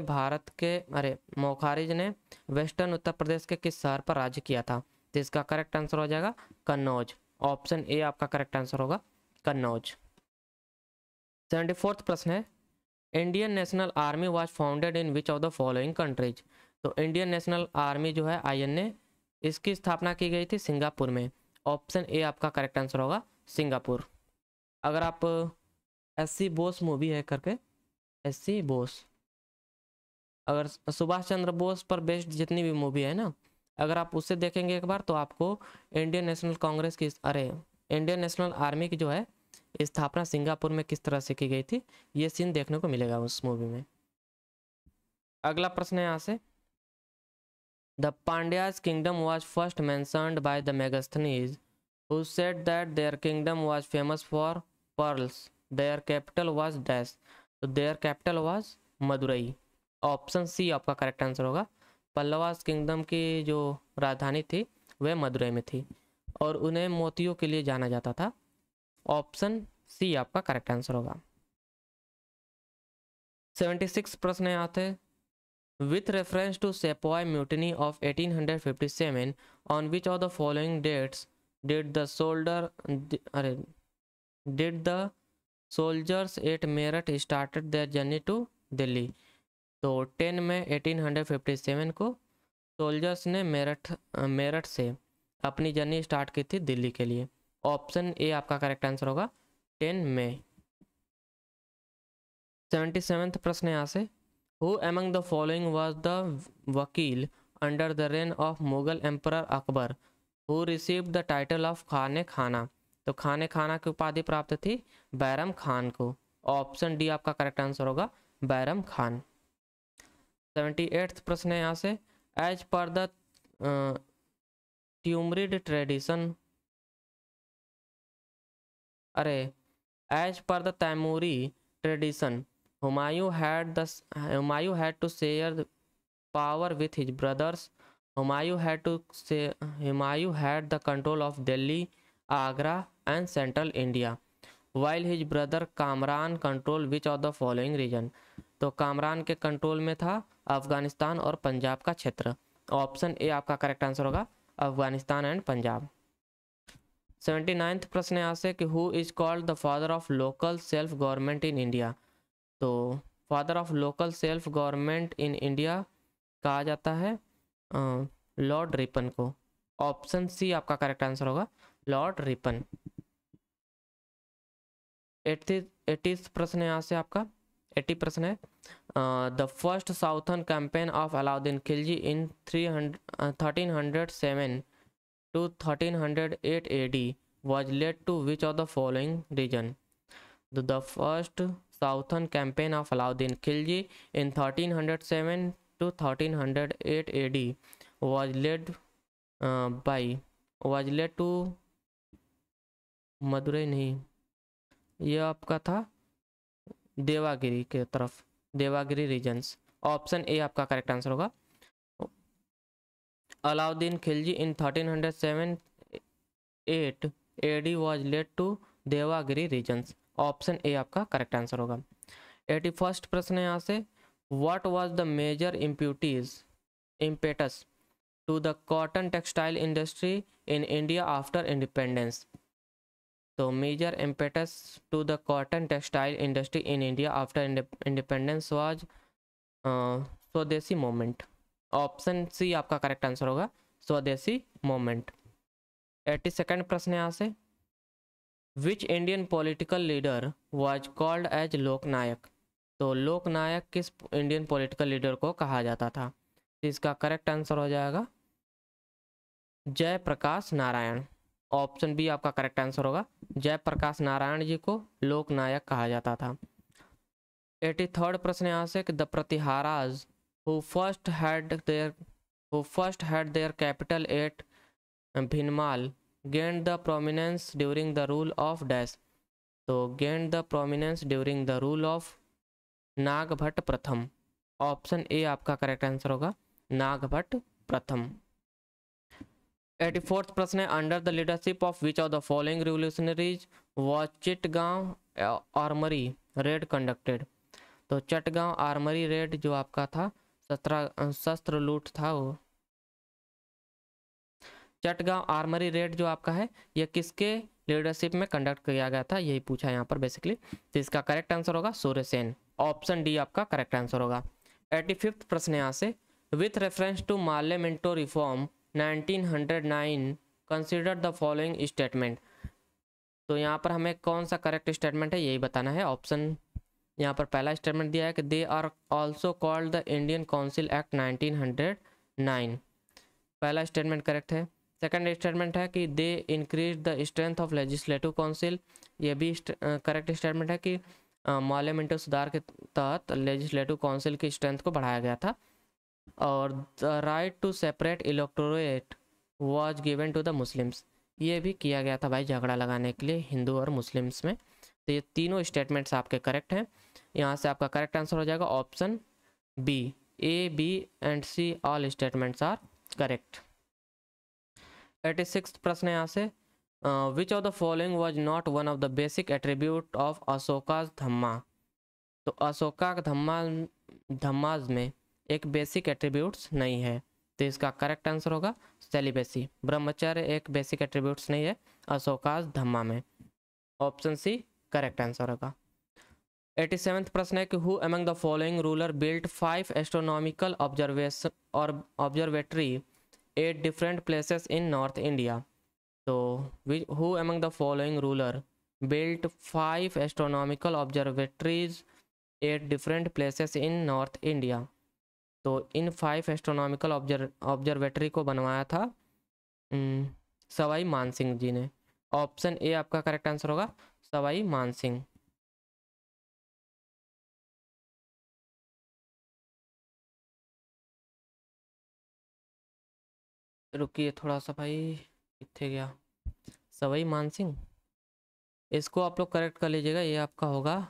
western Uttar प्रदेश के किस शहर पर राज्य किया था, तो इसका करेक्ट आंसर हो जाएगा कन्नौज। ऑप्शन ए आपका करेक्ट आंसर होगा, कन्नौज। 74th प्रश्न है, Indian National army was founded in which of the following countries. तो इंडियन नेशनल आर्मी जो है INA, इसकी स्थापना की गई थी सिंगापुर में। ऑप्शन ए आपका करेक्ट आंसर होगा, सिंगापुर। अगर आप SC बोस मूवी है करके, SC बोस, अगर सुभाष चंद्र बोस पर बेस्ड जितनी भी मूवी है ना, अगर आप उससे देखेंगे एक बार, तो आपको इंडियन नेशनल आर्मी की जो है स्थापना सिंगापुर में किस तरह से की गई थी, ये सीन देखने को मिलेगा उस मूवी में। अगला प्रश्न है यहाँ से, the Pandyas kingdom was first mentioned by the Megasthenes who said that their kingdom was famous for pearls, their capital was dash. तो their capital was Madurai. Option C आपका करेक्ट आंसर होगा, पल्लवास किंगडम की जो राजधानी थी वह मदुरई में थी और उन्हें मोतियों के लिए जाना जाता था। ऑप्शन सी आपका करेक्ट आंसर होगा। 76 प्रश्न आते हैं, with reference to sepoy mutiny of 1857 on which of the following dates did the soldiers at Meerut started their journey to Delhi. तो 10 मई 1857 को सोल्जर्स ने मेरठ से अपनी जर्नी स्टार्ट की थी दिल्ली के लिए। ऑप्शन ए आपका करेक्ट आंसर होगा, 10 मई। 77th प्रश्न यहाँ से, who among the following was the vakil under the reign of Mughal emperor Akbar who received the title of Khane Khana. तो खाने खाना की उपाधि प्राप्त थी बैरम खान को। ऑप्शन डी आपका करेक्ट आंसर होगा, बैरम खान। 78th प्रश्न है यहाँ से, as per the Timurid tradition, as per the Timurid tradition Humayun had to share the power with his brothers. Humayun had the control of Delhi Agra and central India, while his brother Kamran control which of the following region. तो कामरान के control में था अफगानिस्तान और पंजाब का क्षेत्र। Option A आपका correct answer होगा, Afghanistan and Punjab. 79th प्रश्न यहाँ से कि who is called the father of local self government in India. तो father of local self government in India कहा जाता है लॉर्ड रिपन को। ऑप्शन सी आपका करेक्ट आंसर होगा, लॉर्ड रिपन। 80 प्रश्न यहाँ से आपका 80 प्रश्न है, the first southern campaign of Alauddin Khilji in 1307 to 1308 AD was led to which of the following region? The first southern campaign of Alauddin Khilji in 1307 to 1308 AD was led to Madurai नहीं, यह आपका था देवागिरी के तरफ, देवागिरी रीजन्स। ऑप्शन ए आपका correct answer होगा, Alauddin Khilji in 1307-8 AD was led to Devagiri regions. Option A आपका correct answer होगा। 81st प्रश्न यहाँ से, what was the major impetus to the cotton textile industry in India after independence. तो major impetus to the cotton textile industry in India after independence was swadeshi movement. Option C आपका correct answer होगा, स्वदेशी movement. 82nd प्रश्न यहाँ से, which Indian political leader was called as Loknayak. तो लोकनायक किस Indian political leader को कहा जाता था। इसका करेक्ट आंसर हो जाएगा जयप्रकाश नारायण। ऑप्शन बी आपका करेक्ट आंसर होगा, जयप्रकाश नारायण जी को लोकनायक कहा जाता था। 83rd प्रश्न यहाँ से, the प्रतिहाराज who first had their capital at Bhinmal gained the prominence during the rule of dash। तो gained the prominence during the rule of Nagabhata प्रथम। ऑप्शन ए आपका करेक्ट आंसर होगा, नागभट्ट प्रथम। 84th प्रश्न है, under the leadership of which of the following revolutionaries was Chittagong armoury raid conducted. तो Chittagong armoury raid जो आपका था शस्त्र लूट था, वो चटगांव आर्मरी रेड जो आपका है यह किसके लीडरशिप में कंडक्ट किया गया था, यही पूछा है यहाँ पर बेसिकली। तो इसका करेक्ट आंसर होगा सूर्यसेन। ऑप्शन डी आपका करेक्ट आंसर होगा। 85th प्रश्न यहाँ से, with reference to Morley Minto reform 1909 consider the following statement. तो यहाँ पर हमें कौन सा करेक्ट स्टेटमेंट है यही बताना है। ऑप्शन यहाँ पर पहला स्टेटमेंट दिया है कि they are also called the Indian council act 1909, पहला स्टेटमेंट करेक्ट है। सेकंड स्टेटमेंट है कि they increase the strength of legislative council, ये भी करेक्ट स्टेटमेंट है कि माले मिंटो सुधार के तहत लेजिस्लेटिव काउंसिल की स्ट्रेंथ को बढ़ाया गया था। और the right to separate electorate was given to the Muslims, ये भी किया गया था भाई झगड़ा लगाने के लिए हिंदू और मुस्लिम्स में। तो ये तीनों स्टेटमेंट्स आपके करेक्ट हैं। यहाँ से आपका करेक्ट आंसर हो जाएगा option B, A B and C all statements are correct. 86th प्रश्न यहाँ से, which of the following was not one of the basic attribute of Ashoka's dhamma. तो अशोका धम्माज में एक बेसिक एट्रीब्यूट्स नहीं है, तो इसका करेक्ट आंसर होगा सेलिबेसी, ब्रह्मचर्य एक बेसिक एट्रीब्यूट्स नहीं है अशोकाज धम्मा में। ऑप्शन सी करेक्ट आंसर होगा। 87th प्रश्न है कि who among the following ruler built 5 astronomical observation और observatory at different places in north India. तो who among the following ruler built 5 astronomical observatories at different places in north India. तो इन 5 astronomical observatory को बनवाया था सवाई मानसिंह जी ने। Option A आपका correct answer होगा, सवाई मानसिंह। रुकिए थोड़ा सा भाई, कितने गया, सवाई मानसिंह, इसको आप लोग करेक्ट कर लीजिएगा, ये आपका होगा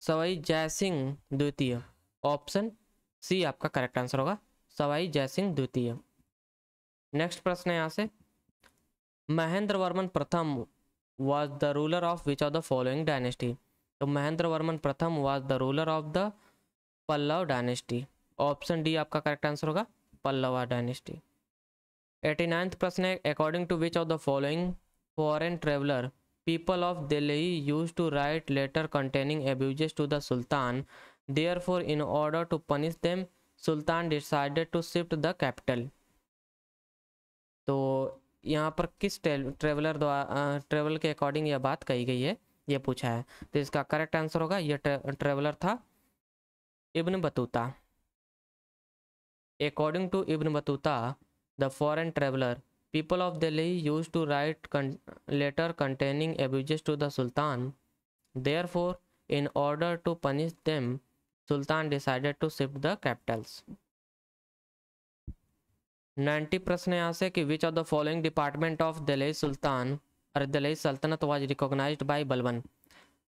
सवाई जयसिंह द्वितीय। ऑप्शन सी आपका करेक्ट आंसर होगा, सवाई जयसिंह द्वितीय। नेक्स्ट प्रश्न है यहाँ से, महेंद्र वर्मन प्रथम was the ruler of which of the following dynasty? तो महेंद्र वर्मन प्रथम was the ruler of the Pallava dynasty. Option D आपका करेक्ट आंसर होगा, पल्लवा डायनेस्टी। 89वां प्रश्न है, according to which of the following foreign traveller people of Delhi use to write letter containing abuses to the sultan, therefore in order to punish them sultan decided to shift the capital. तो यहाँ पर किस traveller द्वारा travel के according यह बात कही गई है, ये पूछा है। तो इसका करेक्ट आंसर होगा, यह ट्रेवलर था Ibn Battuta. According to Ibn Battuta the foreign traveller people of Delhi use to write letter containing abuses to the sultan, therefore in order to punish them sultan decided to shift the capitals. 90 प्रश्न यहाँ से कि which of the following department of Delhi sultan और Delhi sultanate was recognised by Balban.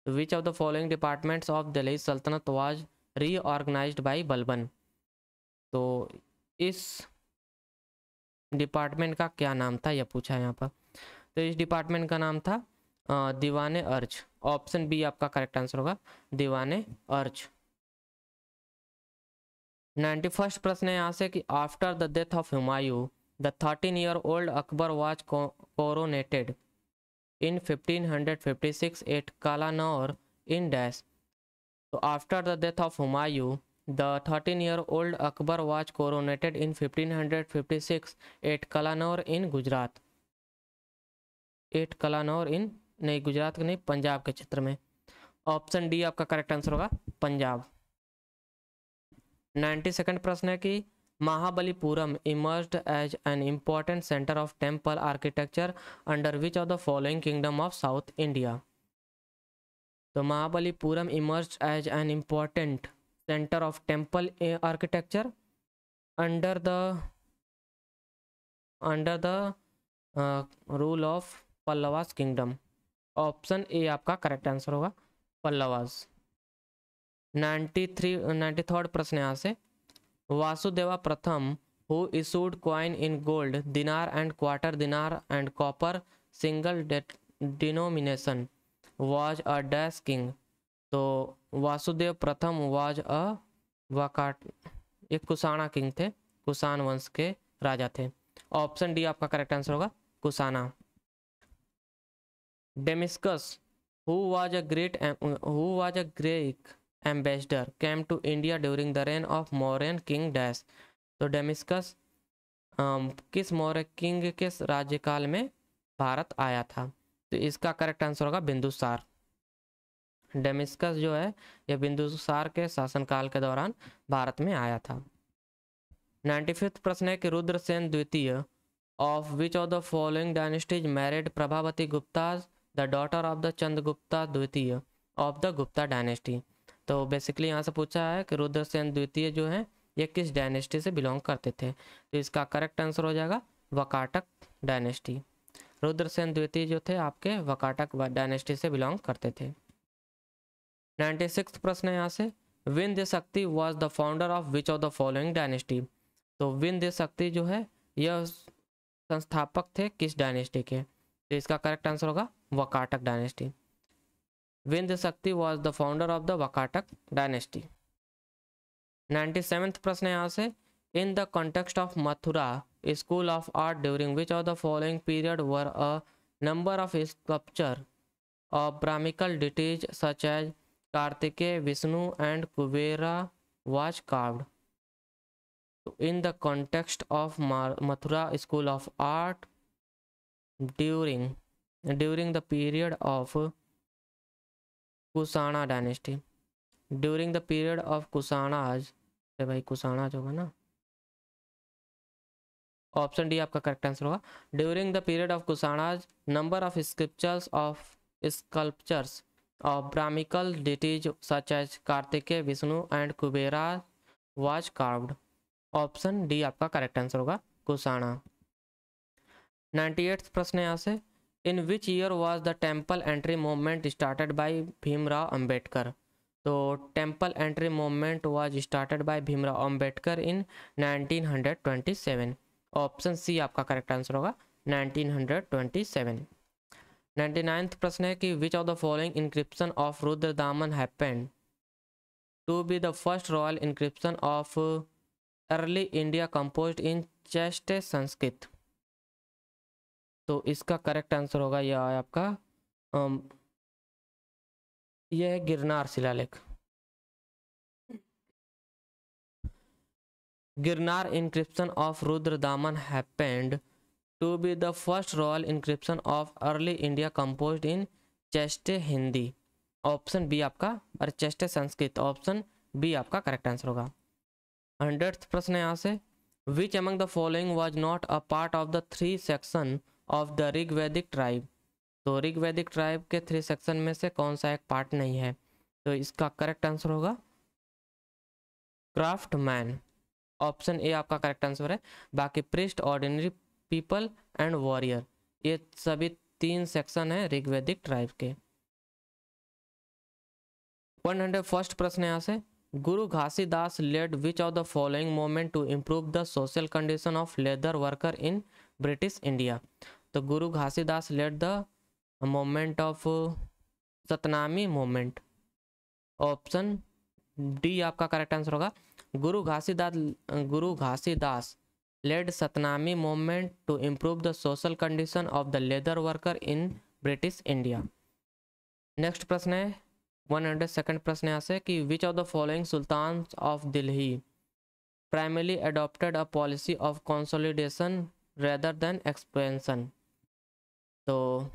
Which of the following departments of Delhi sultanate was रीऑर्गेनाइज्ड bye Balban. तो इस department का क्या नाम था, यह पूछा है यहाँ पर। तो इस डिपार्टमेंट का नाम था दीवाने अर्ज। ऑप्शन बी आपका करेक्ट आंसर होगा, दीवाने अर्ज। 91वां प्रश्न है यहाँ से कि after the death of Humayun the 13-year-old Akbar was coronated in 1556 at Kalanaur in dash. तो after the death of Humayun the 13-year-old Akbar was coronated in 1556 at Kalanaur in Gujarat. At Kalanaur in, नहीं गुजरात नहीं, पंजाब के क्षेत्र में। ऑप्शन डी आपका करेक्ट आंसर होगा, पंजाब। 92वां प्रश्न है कि Mahabalipuram emerged as an important centre of temple architecture under which of the following kingdom of south India. तो Mahabalipuram emerged as an important centre of temple architecture under the rule of Pallavas kingdom. Option A आपका correct answer होगा, Pallavas. 93rd प्रश्न यहाँ से वासुदेवा प्रथम who issued coin in gold दिनार and quarter दिनार and copper single denomination was a dash king. तो वासुदेव प्रथम वाज अ वकाट, एक कुषाणा किंग थे, कुषाण वंश के राजा थे। ऑप्शन डी आपका करेक्ट आंसर होगा, Kushana. Deimachus who was a Greek ambassador came to India during the reign of Mauryan king dash. तो डेमिस्कस किस मौर्य किंग के राज्यकाल में भारत आया था। तो इसका करेक्ट आंसर होगा बिंदुसार। डेमिस्कस जो है यह बिंदुसार के शासनकाल के दौरान भारत में आया था। 95वां प्रश्न है कि रुद्रसेन द्वितीय of which of the following dynasties married Prabhavati Gupta the daughter of the Chandragupta द्वितीय ऑफ द गुप्ता डायनेस्टी। तो बेसिकली यहाँ से पूछा है कि रुद्रसेन द्वितीय जो है ये किस डायनेस्टी से बिलोंग करते थे। तो इसका करेक्ट आंसर हो जाएगा वकाटक डायनेस्टी। रुद्रसेन द्वितीय जो थे आपके वकाटक डायनेस्टी से बिलोंग करते थे। 96वां प्रश्न है यहाँ से Vindhya Shakti was the founder of which of the following dynasty. तो विंध्य शक्ति जो है यह संस्थापक थे किस डायनेस्टी के। तो इसका करेक्ट आंसर होगा Vakataka dynasty. Vindhya Shakti was the founder of the Vakataka dynasty. 97वां प्रश्न यहाँ से in the context of Mathura school of art during which of the following period were a number of sculpture of Brahmanical deities such as Kartikeya Vishnu and Kubera was carved. तो in the context of Mathura school of art during the period of Kushana dynasty, during the period of Kushanas, भाई कुषाणाज होगा ना। Option D आपका correct answer होगा during the period of Kushanas number of sculptures of Brahmanical deities such as Kartikeya Vishnu and Kubera was carved. Option D आपका correct answer होगा कुषाणा। 98वां प्रश्न यहाँ से in which year was the temple entry movement started by Bhimrao Ambedkar. तो temple entry movement was started by Bhimrao Ambedkar in 1927। Option C आपका correct answer होगा 1927। 99th प्रश्न है कि which of the following inscription of Rudradaman happened to be the first royal inscription of early India composed in chaste Sanskrit. तो इसका correct answer होगा यह आपका यह है गिरनार शिलालेख। Girnar inscription of Rudradaman happened to be the first royal inscription of early India composed in chaste Hindi. Option B आपका, और चेस्टे संस्कृत, ऑप्शन बी आपका करेक्ट आंसर होगा। 100th प्रश्न यहाँ से, which among the following was not a part of the 3 section of the Rigvedic tribe. तो Rigvedic tribe के 3 section में से कौन सा एक पार्ट नहीं है। तो इसका करेक्ट आंसर होगा क्राफ्टमैन, ऑप्शन ए आपका करेक्ट आंसर है। बाकी priest, ordinary people and warrior, ये सभी 3 सेक्शन है ऋग्वैदिक ट्राइब के। 101st प्रश्न यहाँ से, Guru Ghasidas led which of the following movement to improve the social condition of leather worker in British India. तो Guru Ghasidas led the movement of Satnami movement, option D आपका correct answer होगा। Guru Ghasidas led Satnami movement to improve the social condition of the leather worker in British India. Next प्रश्न है 102nd प्रश्न यहाँ से कि which of the following sultan of Delhi primarily adopted a policy of consolidation rather than expansion. तो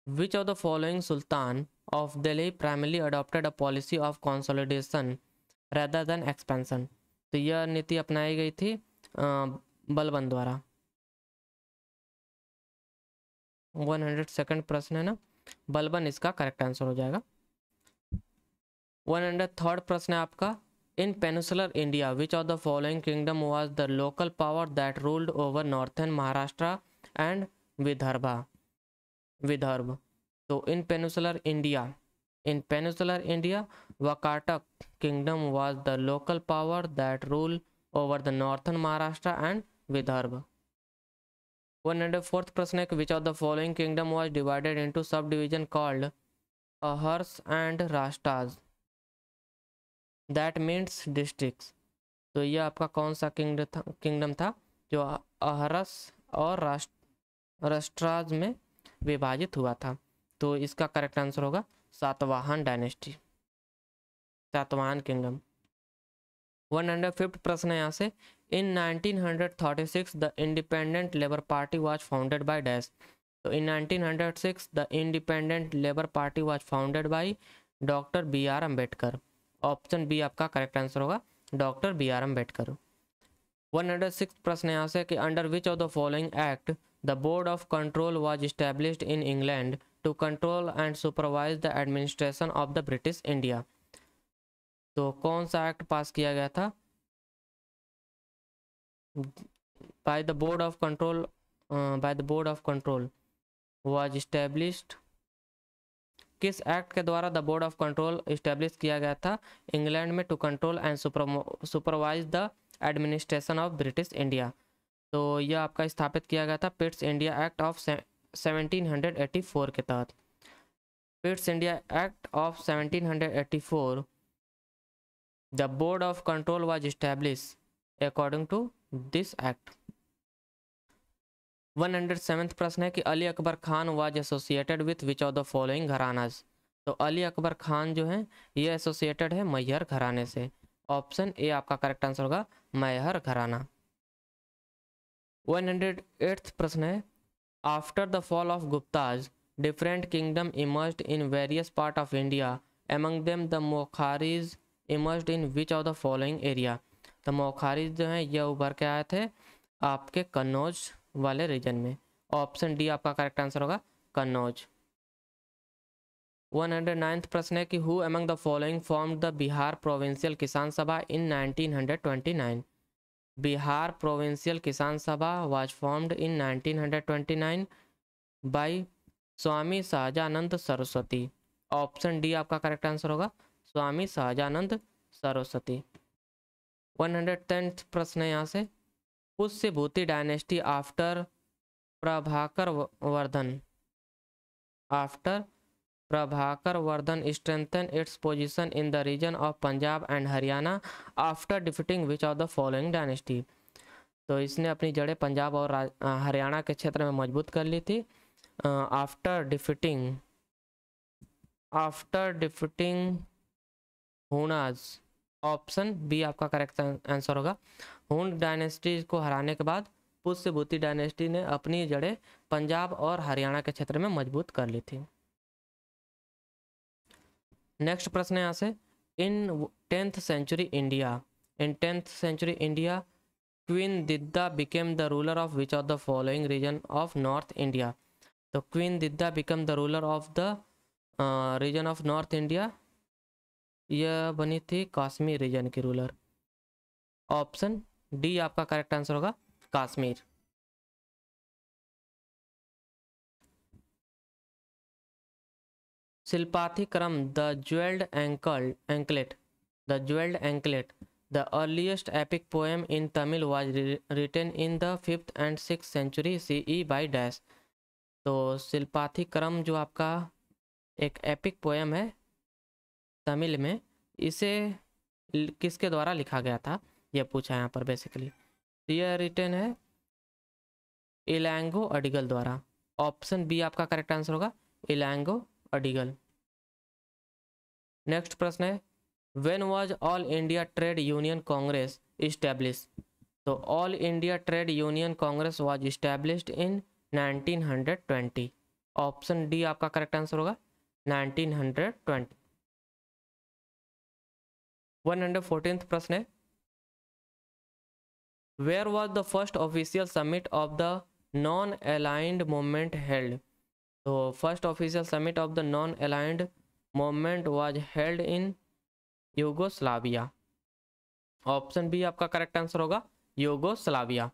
which of the following sultan of Delhi primarily adopted a policy of consolidation rather than expansion। तो यह नीति अपनाई गई थी बलबन द्वारा। 102nd प्रश्न है ना, बलबन इसका करेक्ट आंसर हो जाएगा। 103rd प्रश्न है आपका, in peninsular India which of the following kingdom was the local power that ruled over northern Maharashtra and Vidarbha. तो in peninsular India Vakataka kingdom was the local power that rule over the northern Maharashtra and Vidarbha. 104th प्रश्न है, which of the following kingdom was divided into sub division called ahars and rashtras that means districts. तो यह आपका कौन सा kingdom था जो अहरस और राष्ट्राज में विभाजित हुआ था। तो इसका करेक्ट आंसर होगा Satavahana dynasty, Satavahana kingdom. 105th प्रश्न है यहाँ से, in 1936 the independent labour party was founded by dash. तो in 1906 the independent labour party was founded by doctor BR Ambedkar. Option B आपका करेक्ट आंसर होगा, डॉक्टर BR अम्बेडकर। 106 प्रश्न यहाँ से कि under which of the following act the board of control was established in England to control and supervise the administration of the British India. तो कौन सा act पास किया गया था by the board of control was established, किस act के द्वारा the board of control establish किया गया था इंग्लैंड में to control and supervise the administration of British India. तो यह आपका स्थापित किया गया था पिट्स इंडिया एक्ट ऑफ 1784 के तहत। Pitt's India act of 1784 the board of control was establish according to this act. 107th प्रश्न है कि Ali Akbar Khan was associated with which of the following gharanas. तो अली अकबर खान जो है ये एसोसिएटेड है मैहर घराने से। ऑप्शन ए आपका करेक्ट आंसर होगा, मैहर घराना। 108th प्रश्न है, after the fall of Guptas different kingdom emerged in various part of India, among them the Maukharis emerged in which of the following area. तो मोखारीज जो है यह उभर के आए थे आपके कन्नौज वाले रीजन में। ऑप्शन डी आपका करेक्ट आंसर होगा, कन्नौज। 109th प्रश्न है कि who among the following formed the Bihar provincial Kisan Sabha in 1929। Bihar provincial Kisan Sabha was formed in 1929 by Swami Sahajanand Saraswati. Option D आपका करेक्ट आंसर होगा, स्वामी सहजानंद सरस्वती। 110th प्रश्न है यहाँ से, Pushyabhuti dynasty after Prabhakar Vardhan strengthened its position in the region of Punjab and Haryana after defeating which of the following dynasty। तो इसने अपनी जड़ें पंजाब और हरियाणा के क्षेत्र में मजबूत कर ली थी after defeating Hunas. Option B आपका करेक्ट आंसर होगा। हुन डायनेस्टी को हराने के बाद पुष्यभूति डायनेस्टी ने अपनी जड़ें पंजाब और हरियाणा के क्षेत्र में मजबूत कर ली थी। नेक्स्ट प्रश्न यहाँ से, in 10th century India queen Didda became the ruler of which of the following region of north India. तो queen Didda become the ruler of the region of north India, यह बनी थी कश्मीर रीजन की रूलर। ऑप्शन डी आपका correct answer होगा, Kashmir. Silappatikaram the jewelled anklet the earliest epic poem in Tamil was written in the 5th and 6th century CE by dash। तो शिल्पाथिक्रम जो आपका एक एपिक पोएम है तमिल में, इसे किसके द्वारा लिखा गया था यह पूछा यहाँ पर बेसिकली। यह रिटन है इलांगो अडिगल द्वारा। ऑप्शन बी आपका करेक्ट आंसर होगा, इलांगो अडिगल। नेक्स्ट प्रश्न है, when was all India trade union Congress establish. तो all India trade union Congress was established in 1920। Option D आपका करेक्ट आंसर होगा, 1920। 114th प्रश्न है, where was the first official summit of the non aligned movement held. तो first official summit of the non aligned movement was held in Yugoslavia. Option B आपका correct answer होगा, Yugoslavia.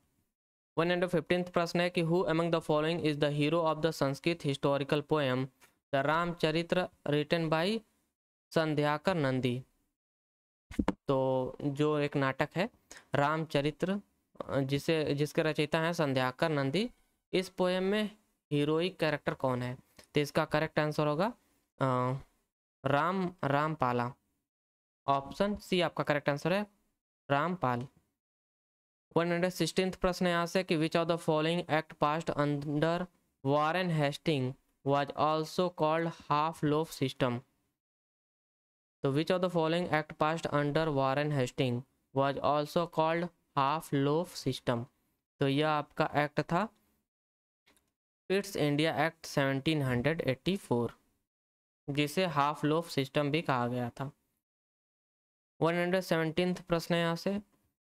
115th प्रश्न है कि who among the following is the hero of the Sanskrit historical poem the Ramacharitra written by Sandhyakar Nandi. तो जो एक नाटक है रामचरित्र जिसके रचयिता हैं संध्याकर नंदी, इस पोएम में हीरोइक कैरेक्टर कौन है। तो इसका करेक्ट आंसर होगा रामपाला। ऑप्शन सी आपका करेक्ट आंसर है, रामपाल। 116th प्रश्न यहाँ से कि which of the following act passed under Warren Hasting was also called half loaf system. तो which of the following act passed under Warren Hasting was also called half loaf system. तो यह आपका act था पिट्स India act 1784, जिसे half loaf system भी कहा गया था। 117th प्रश्न यहाँ से,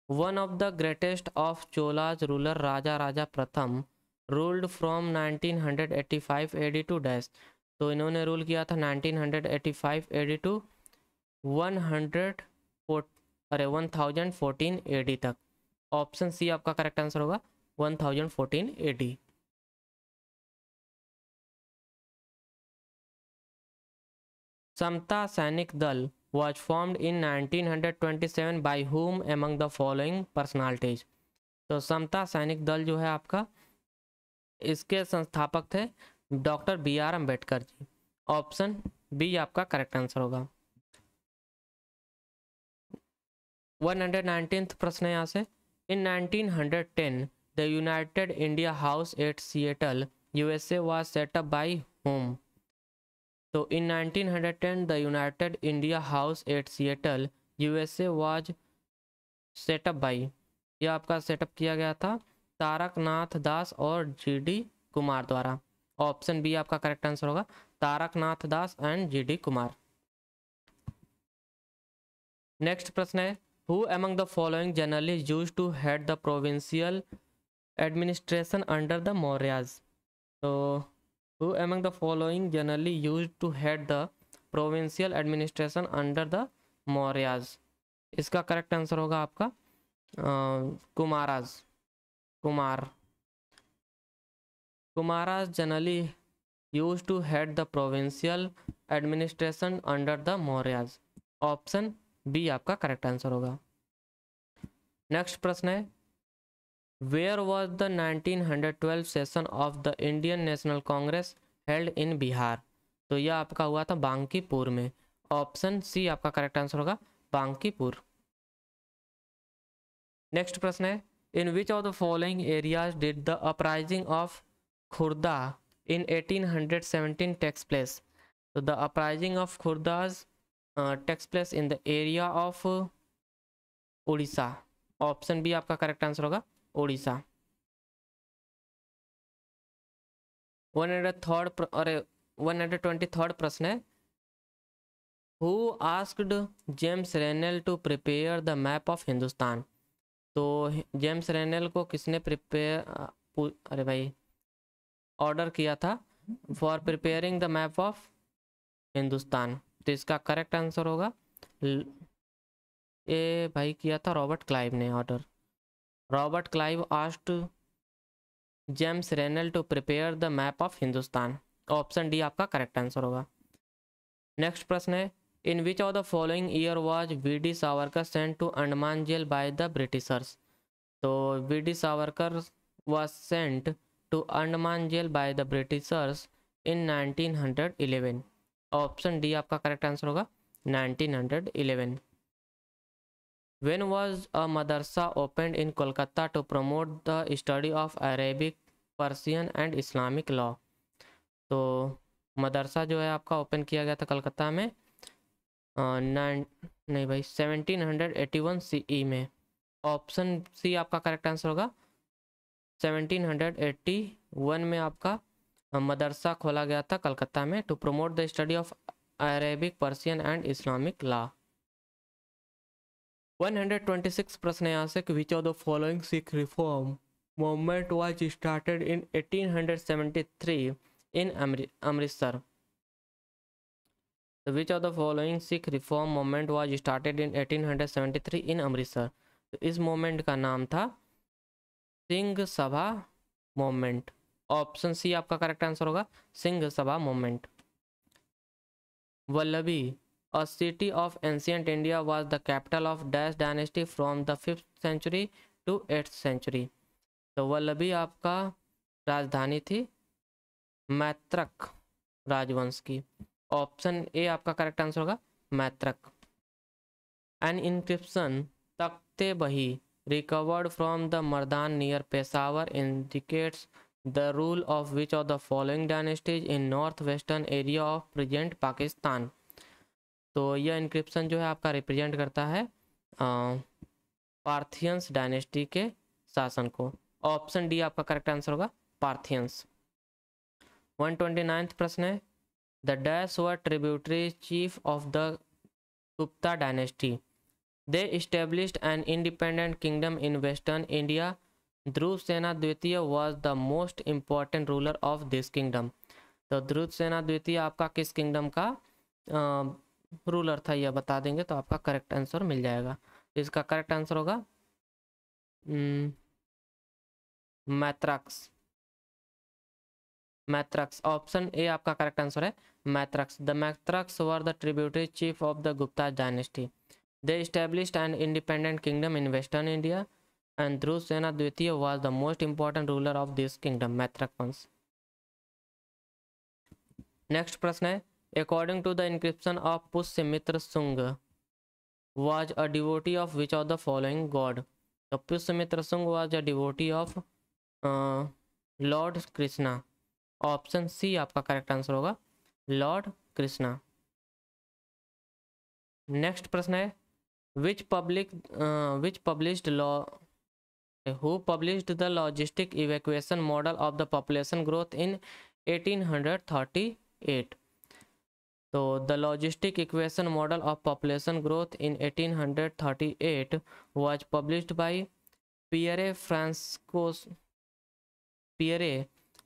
one of the greatest of Cholas ruler Raja Raja प्रथम ruled from 1985 AD to dash. तो इन्होंने रूल किया था 1985 AD टू 1014 AD तक। ऑप्शन सी आपका करेक्ट आंसर होगा, 1014 AD। समता सैनिक दल was formed in 1927 by whom among the following personalities। तो समता सैनिक दल जो है आपका, इसके संस्थापक थे doctor BR Ambedkar ji. Option B आपका करेक्ट आंसर होगा। 119th प्रश्न यहाँ से, in 1910 the United India house at Seattle USA was set up by whom। तो in 1910 the United India house at Seattle USA was set up by, यह आपका setup किया गया था तारकनाथ दास और GD कुमार द्वारा। ऑप्शन बी आपका करेक्ट आंसर होगा, Taraknath Das and GD Kumar. Next प्रश्न है, who among the following generally used to head the provincial administration under the Mauryas. तो who among the following generally used to head the provincial administration under the Mauryas। इसका correct answer होगा आपका Kumaras generally used to head the provincial administration under the Mauryas। Option B आपका correct answer होगा। Next प्रश्न है, where was the 1912 session of the Indian national Congress held in Bihar? तो यह आपका हुआ था बांकीपुर में। ऑप्शन सी आपका करेक्ट आंसर होगा, बांकीपुर। नेक्स्ट प्रश्न है, in which of the following areas did the uprising of Khurda in 1817 takes place? तो the uprising of Khurdas takes place in the area of Orissa. Option B आपका करेक्ट आंसर होगा, उड़ीसा। 103 अरे 123 प्रश्न है, who asked James Rennell to prepare the map of Hindustan? तो James रेनेल को किसने अरे भाई ऑर्डर किया था for preparing the map of Hindustan? तो इसका करेक्ट आंसर होगा ये भाई किया था रॉबर्ट क्लाइव ने order. Robert Clive asked James Rennell to prepare the map of Hindustan. Option D आपका करेक्ट आंसर होगा। नेक्स्ट प्रश्न है, in which of the following year was V D Savarkar sent to Andaman jail by the Britishers? तो V D Savarkar was sent to Andaman jail by the Britishers in 1911। Option D आपका correct answer होगा, 1911। When was a madrasa opened in Kolkata to promote the study of Arabic, Persian and Islamic law? तो मदरसा जो है आपका open किया गया था कलकत्ता में नहीं भाई 1781 सीई में। ऑप्शन सी आपका करेक्ट आंसर होगा, 1781 में आपका मदरसा खोला गया था कलकत्ता में to promote the study of Arabic, Persian and Islamic law. 126 प्रश्न यहाँ से, which of the following Sikh reform movement was started in 1873 in Amritsar? तो which of the following Sikh reform movement was started in 1873 in Amritsar? तो इस मूवमेंट का नाम था Singh Sabha movement. Option C आपका करेक्ट आंसर होगा, Singh Sabha movement. Vallabhi, a city of ancient India, was the capital of Dash dynasty from the 5th century to 8th century? तो वल्लभी आपका राजधानी थी मैत्रक राजवंश की। ऑप्शन ए आपका करेक्ट आंसर होगा, मैत्रक। एन इंक्रिप्शन तख्ते बही recovered from the Mardan near Peshawar indicates the rule of which of the following dynasties in north western area of present Pakistan? तो यह इंक्रिप्शन जो है आपका रिप्रेजेंट करता है पार्थियंस डायनेस्टी के शासन को। ऑप्शन डी आपका करेक्ट आंसर होगा, पार्थियंस। 129 प्रश्न है, the dash were tributary chief of the Gupta dynasty? They established an independent kingdom in western India. Dhruva Sena द्वितीय was the most important ruler of this kingdom. तो ध्रुव सेना द्वितीय आपका किस किंगडम का रूलर था, यह बता देंगे तो आपका करेक्ट आंसर मिल जाएगा। इसका करेक्ट आंसर होगा मैत्रक्स। मैत्रक्स, ऑप्शन ए आपका करेक्ट आंसर है, Maitrakas. The Maitrakas were the tributary chief of the Gupta dynasty. They established an independent kingdom in western India and Dhruva Sena द्वितीय was the most important ruler of this kingdom, Maitraka वंश। Next प्रश्न है, according to the inscription of Pushyamitra Sungha was a devotee of which of the following god? तो पुष्यमित्र सुंग was a devotee of Lord Krishna। Option C आपका correct answer होगा, lord Krishna. Next प्रश्न है, which published law who published the logistic evacuation model of the population growth in 1838? तो the logistic equation model of population growth in 1838 was published by Pierre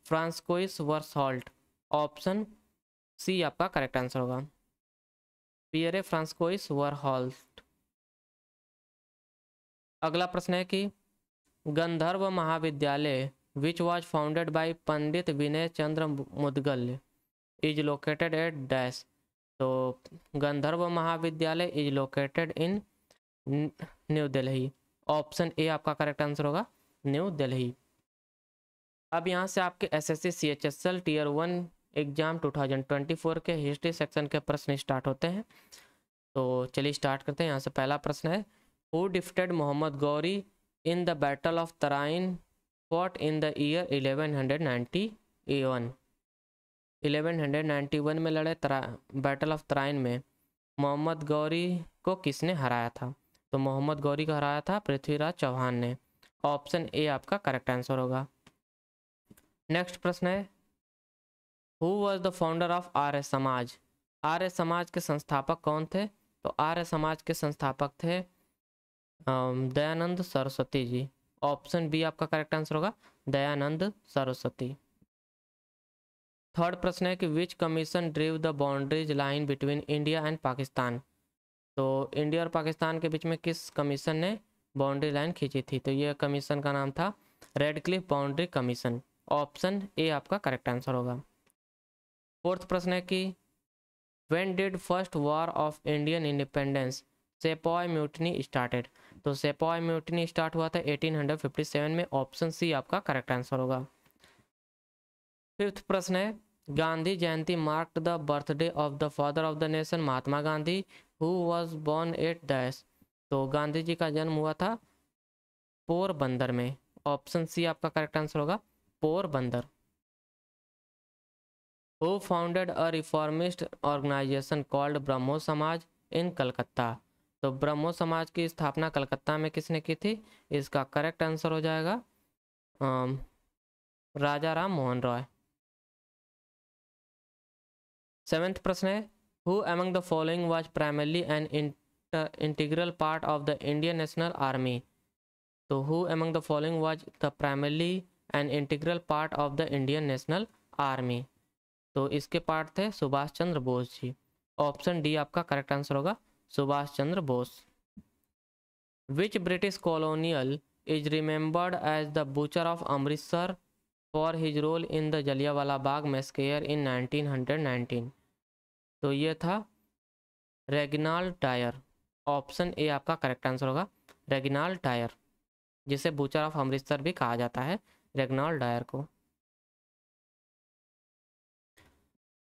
François Verhulst. Option C आपका correct answer होगा, Pierre François Verhulst. अगला प्रश्न है कि Gandharva Mahavidyalaya which was founded by Pandit Vinay Chandra Mudgal is located at dash? तो Gandharva Mahavidyalaya is located in new Delhi. Option A आपका correct answer होगा, New Delhi. अब यहाँ से आपके एसएससी CHSL टीयर 1 एग्जाम 2024 के हिस्ट्री सेक्शन के प्रश्न स्टार्ट होते हैं। तो चलिए स्टार्ट करते हैं। यहाँ से पहला प्रश्न है, who defeated Mohammad Ghori in the battle of Tarain fought in the year 1191। 1191 में लड़े बैटल ऑफ तराइन में मोहम्मद गौरी को किसने हराया था? तो मोहम्मद गौरी को हराया था पृथ्वीराज चौहान ने। ऑप्शन ए आपका करेक्ट आंसर होगा। नेक्स्ट प्रश्न है, who was the founder of Arya Samaj? Arya समाज के संस्थापक कौन थे? तो आर्य समाज के संस्थापक थे दयानंद सरस्वती जी। ऑप्शन बी आपका करेक्ट आंसर होगा, दयानंद सरस्वती। थर्ड प्रश्न है कि which commission drew the boundaries line between India and Pakistan? तो इंडिया और पाकिस्तान के बीच में किस कमीशन ने बाउंड्री लाइन खींची थी? तो यह कमीशन का नाम था Radcliffe boundary commission. Option A आपका करेक्ट आंसर होगा। फोर्थ प्रश्न है कि when did first war of Indian independence sepoy mutiny started? तो सेपॉय म्यूटनी स्टार्ट हुआ था 1857 में। ऑप्शन सी आपका करेक्ट आंसर होगा। फिफ्थ प्रश्न है, Gandhi Jayanti marked the birthday of the father of the nation Mahatma Gandhi who was born at dash? तो गांधी जी का जन्म हुआ था पोरबंदर में। ऑप्शन सी आपका करेक्ट आंसर होगा, Porbandar. Who founded a reformist organisation called Brahmo Samaj in Calcutta? तो ब्रह्मो समाज की स्थापना कलकत्ता में किसने की थी? इसका करेक्ट आंसर हो जाएगा राजा राम मोहन रॉय। सेवेंथ प्रश्न है, who among the following was primarily an integral part of the Indian National Army? तो who among the following was the primarily an integral part of the Indian National Army? तो इसके part थे Subhash Chandra Bose ji. Option D आपका correct answer होगा, Subhash Chandra Bose. Which British colonial is remembered as the butcher of Amritsar for his role in the Jallianwala Bagh massacre in 1919? तो ये था Reginald Dyer. Option A आपका correct answer होगा, रेगिनाल्ड डायर, जिसे बूचर ऑफ अमृतसर भी कहा जाता है, रेगिनाल्ड डायर को।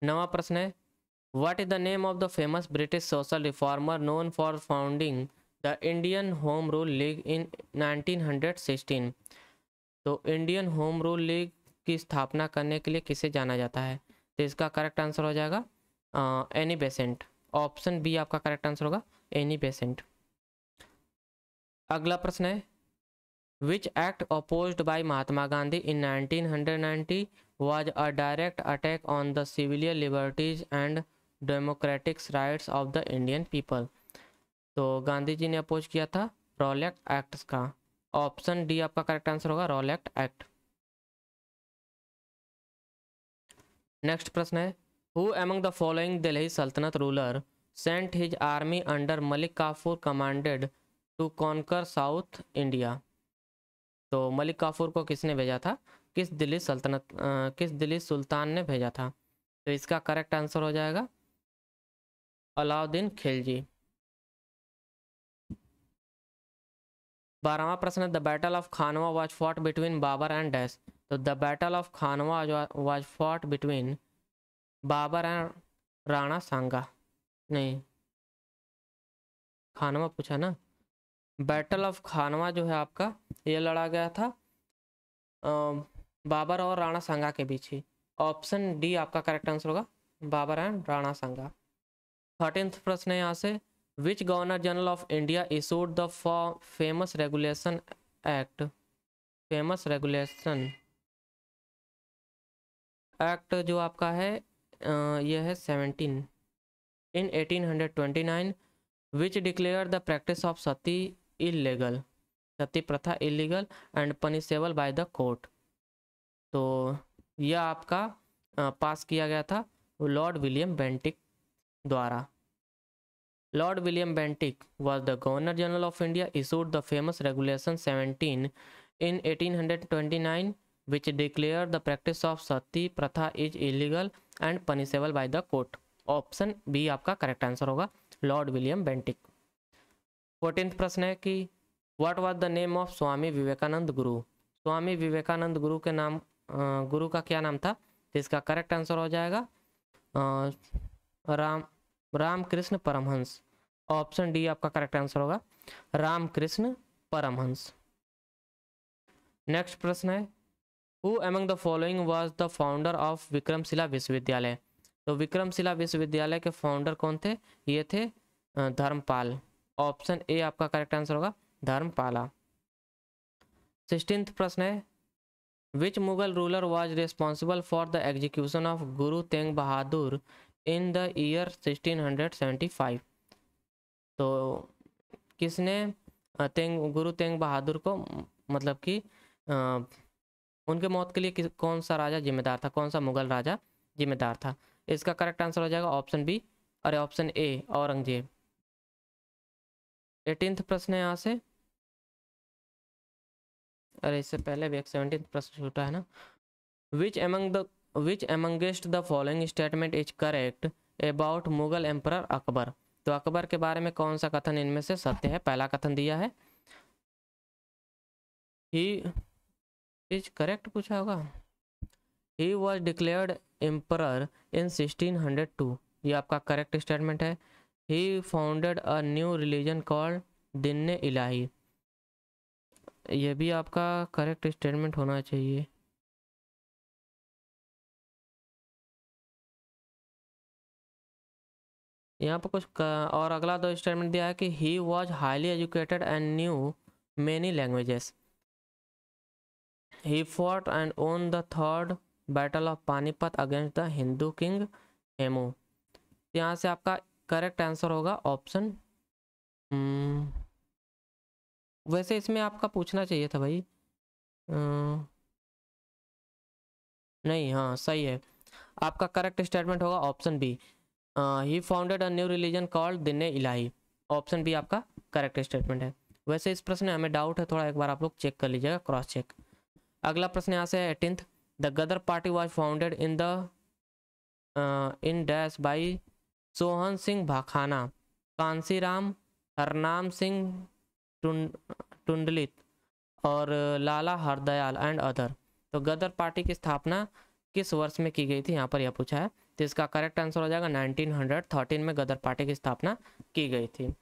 नवा प्रश्न है, what is the name of the famous British social reformer known for founding the Indian home rule league in 1916? तो इंडियन होम रूल लीग की स्थापना करने के लिए किसे जाना जाता है? तो इसका करेक्ट आंसर हो जाएगा एनी बेसेंट। ऑप्शन बी आपका करेक्ट आंसर होगा, एनी बेसेंट। अगला प्रश्न है, which act opposed by Mahatma Gandhi in 1990 was a direct attack on the civil liberties and democratic rights of the Indian people? तो गांधी जी ने अपोज किया था रॉलेट एक्ट का। ऑप्शन डी आपका करेक्ट आंसर होगा, रॉलेट एक्ट। नेक्स्ट प्रश्न है, who among the following Delhi Saltanat ruler sent his army under Malik Kafur commanded to conquer south India? तो मलिक काफूर को किसने भेजा था? किस दिल्ली सुल्तान ने भेजा था? तो इसका करेक्ट आंसर हो जाएगा अलाउद्दीन खिलजी। 12वां प्रश्न है, the battle of Khanwa was fought between Babur and dash? तो the battle of Khanwa was fought between Babur and Rana Sanga. नहीं, खानवा पूछा ना। बैटल ऑफ खानवा जो है आपका, ये लड़ा गया था बाबर और राणा सांगा के बीच ही। ऑप्शन डी आपका करेक्ट आंसर होगा, Babar and Rana Sanga. 13th प्रश्न है यहाँ से, which governor general of India issued the famous regulation act? Famous regulation act जो आपका है यह है 17 in 1829 which declare the practice of sati illegal? Sati प्रथा illegal and punishable by the court. तो यह आपका पास किया गया था लॉर्ड विलियम बेंटिक द्वारा। Lord William Bentinck was the Governor General of India, issued the famous Regulation 17 in 1829 which declared the practice of sati pratha is illegal and punishable by the court. Option B आपका correct answer होगा, Lord William Bentinck. 14th प्रश्न है कि what was the name of Swami Vivekananda guru? Swami Vivekananda गुरु के नाम गुरु का क्या नाम था? तो इसका करेक्ट आंसर हो जाएगा राम रामकृष्ण परमहंस। ऑप्शन डी आपका करेक्ट आंसर होगा, रामकृष्ण परमहंस। नेक्स्ट प्रश्न है, who among the following was the founder of Vikramshila विश्वविद्यालय? तो विक्रमशिला विश्वविद्यालय के फाउंडर कौन थे? ये थे धर्मपाल। ऑप्शन ए आपका करेक्ट आंसर होगा, धर्मपाला। 16th प्रश्न है, which Mughal ruler was responsible for the execution of Guru Tegh Bahadur in the year 1675? तो किसने गुरु तेग बहादुर को मतलब कि उनके मौत के लिए कौन सा राजा जिम्मेदार था, कौन सा मुगल राजा जिम्मेदार था? इसका करेक्ट आंसर हो जाएगा ऑप्शन बी, अरे ऑप्शन ए, औरंगजेब। 18th प्रश्न है यहाँ से, अरे इससे पहले भी एक 17th प्रश्न छूटा है ना। Which amongst the following statement is correct about Mughal emperor Akbar? तो अकबर के बारे में कौन सा कथन इनमें से सत्य है? पहला कथन दिया है ही इज करेक्ट पूछा होगा, he was declared emperor in 1602, ये आपका करेक्ट स्टेटमेंट है। He founded a new religion called Din Ilahi, ये भी आपका करेक्ट स्टेटमेंट होना चाहिए। यहाँ पर कुछ और अगला दो स्टेटमेंट दिया है कि he was highly educated and new many languages, he fought and own the third battle of Panipat against the Hindu king Hemu. यहाँ से आपका करेक्ट आंसर होगा ऑप्शन वैसे इसमें आपका पूछना चाहिए था भाई, नहीं, हाँ सही है, आपका करेक्ट स्टेटमेंट होगा option B, he founded a new religion called Din Ilahi. Option B आपका करेक्ट स्टेटमेंट है। वैसे इस प्रश्न में हमें डाउट है थोड़ा, एक बार आप लोग चेक कर लीजिएगा, क्रॉस चेक। अगला प्रश्न यहाँ से है 18th, the Ghadar party was founded in dash by Sohan Singh Bhakna, Kanshiram, Harnam Singh Tundilat और लाला हरदयाल एंड अदर। तो गदर पार्टी की स्थापना किस वर्ष में की गई थी, यहाँ पर यह पूछा है। तो इसका करेक्ट आंसर हो जाएगा 1913 में गदर पार्टी की स्थापना की गई थी।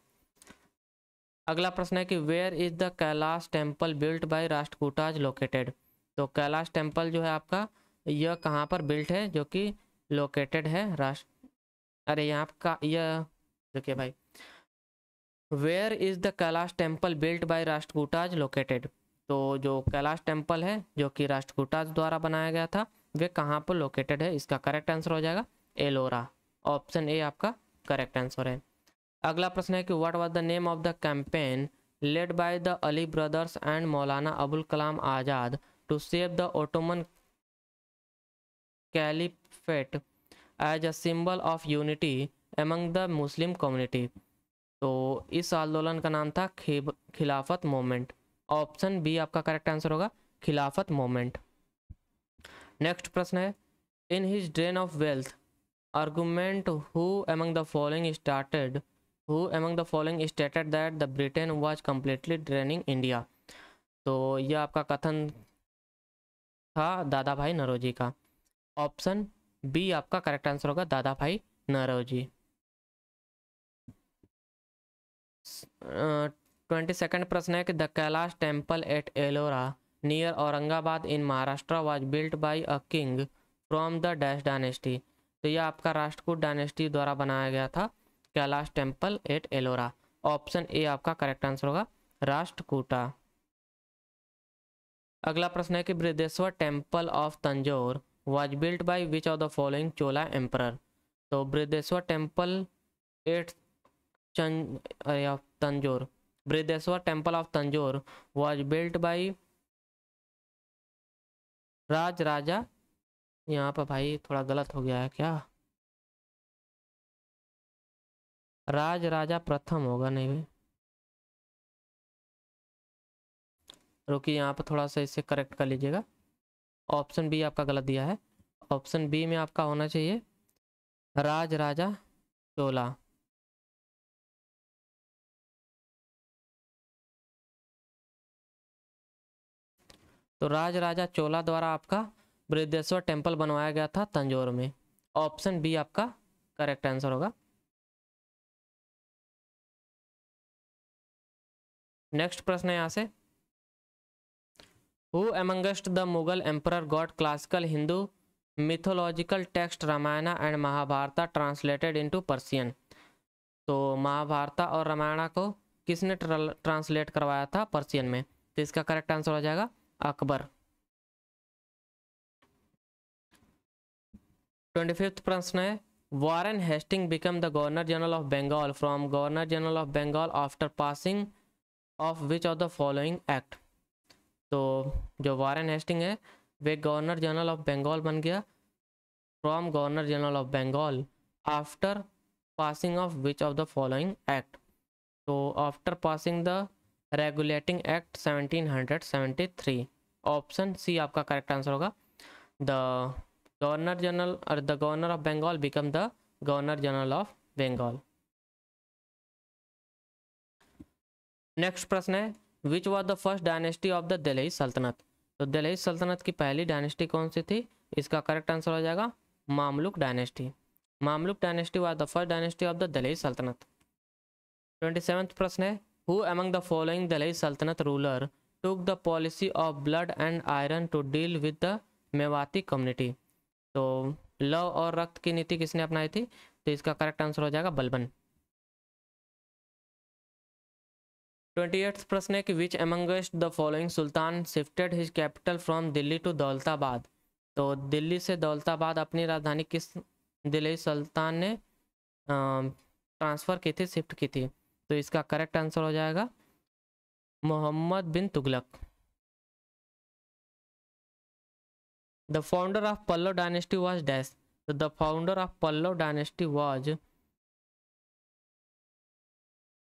अगला प्रश्न है कि where is the Kailash temple built by Rashtrakutas located? तो कैलाश टेम्पल जो है आपका, यह कहाँ पर बिल्ट है, जो कि लोकेटेड है अरे यहाँ का यह देखिए भाई, where is the Kailash temple built by Rashtrakutas located? तो जो कैलाश टेम्पल है जो कि राष्ट्रकूटाज द्वारा बनाया गया था, वे कहाँ पर लोकेटेड है? इसका करेक्ट आंसर हो जाएगा एलोरा। ऑप्शन ए आपका करेक्ट आंसर है। अगला प्रश्न है कि what was the name of the campaign led by the Ali brothers and Maulana Abul Kalam Azad to save the Ottoman caliphate as a symbol of unity among the Muslim community? तो इस आंदोलन का नाम था खिलाफत मूवमेंट। ऑप्शन बी आपका करेक्ट आंसर होगा, Khilafat movement. Next प्रश्न है, in his drain of wealth argument who among the following stated that the Britain was completely draining India? तो यह आपका कथन था दादा भाई नौरोजी का। ऑप्शन बी आपका करेक्ट आंसर होगा, दादा भाई नौरोजी। 22nd प्रश्न है कि the Kailash temple at Ellora near Aurangabad in Maharashtra was built bye a king from the dash dynasty? तो यह आपका राष्ट्रकूट डायनेस्टी द्वारा बनाया गया था, Kailash temple at Ellora. Option A आपका करेक्ट आंसर होगा, राष्ट्रकूटा। अगला प्रश्न है कि Brihadeshwara temple of Tanjore was built by which of the following Chola emperor? तो Brihadeshwara temple at Tanjore, Brihadeshwara temple of Tanjore was built by Raj Raja, यहाँ पर भाई थोड़ा गलत हो गया है क्या, राज राजा प्रथम होगा, नहीं भाई रुकिए, यहाँ पर थोड़ा सा इसे करेक्ट कर लीजिएगा। ऑप्शन बी आपका गलत दिया है, ऑप्शन बी में आपका होना चाहिए राज राजा चोला। तो राजराजा चोला द्वारा आपका बृहदेश्वर टेम्पल बनवाया गया था तंजौर में। ऑप्शन बी आपका करेक्ट आंसर होगा। नेक्स्ट प्रश्न है यहाँ से, who amongst the Mughal emperor got classical Hindu mythological text Ramayan and Mahabharata translated into Persian. तो महाभारता और रामायण को किसने ट्रांसलेट करवाया था पर्शियन में? तो इसका करेक्ट आंसर हो जाएगा अकबर। 25th प्रश्न है, Warren Hasting become the governor general of Bengal from governor general of Bengal after passing of which of the following act. तो जो वॉरेन हेस्टिंग है वे गवर्नर जनरल ऑफ बंगाल बन गया from governor general of Bengal after passing of which of the following act. तो after passing the regulating act 1773। Option C आपका correct answer होगा। The governor general और the governor of Bengal became the governor general of Bengal. Next प्रश्न है, which was the first dynasty of the Delhi sultanate. तो दिल्ली सल्तनत की पहली डायनेस्टी कौन सी थी? इसका करेक्ट आंसर हो जाएगा Mamluk dynasty. Mamluk dynasty was the first dynasty of the Delhi Saltanat. 27th प्रश्न है, who among the following Delhi Saltanat ruler took the policy of blood and iron to deal with the Mewati community. तो लव और रक्त की नीति किसने अपनाई थी? तो इसका करेक्ट आंसर हो जाएगा बलबन। 28th प्रश्न है कि which amongst the following sultan shifted his capital from Delhi to Daulatabad. तो दिल्ली से दौलताबाद अपनी राजधानी किस दिल्ली सुल्तान ने ट्रांसफ़र की थी, शिफ्ट की थी? तो इसका करेक्ट आंसर हो जाएगा Mohammad bin Tughlaq. The founder of Pallava dynasty was dash. तो the founder of Pallava dynasty was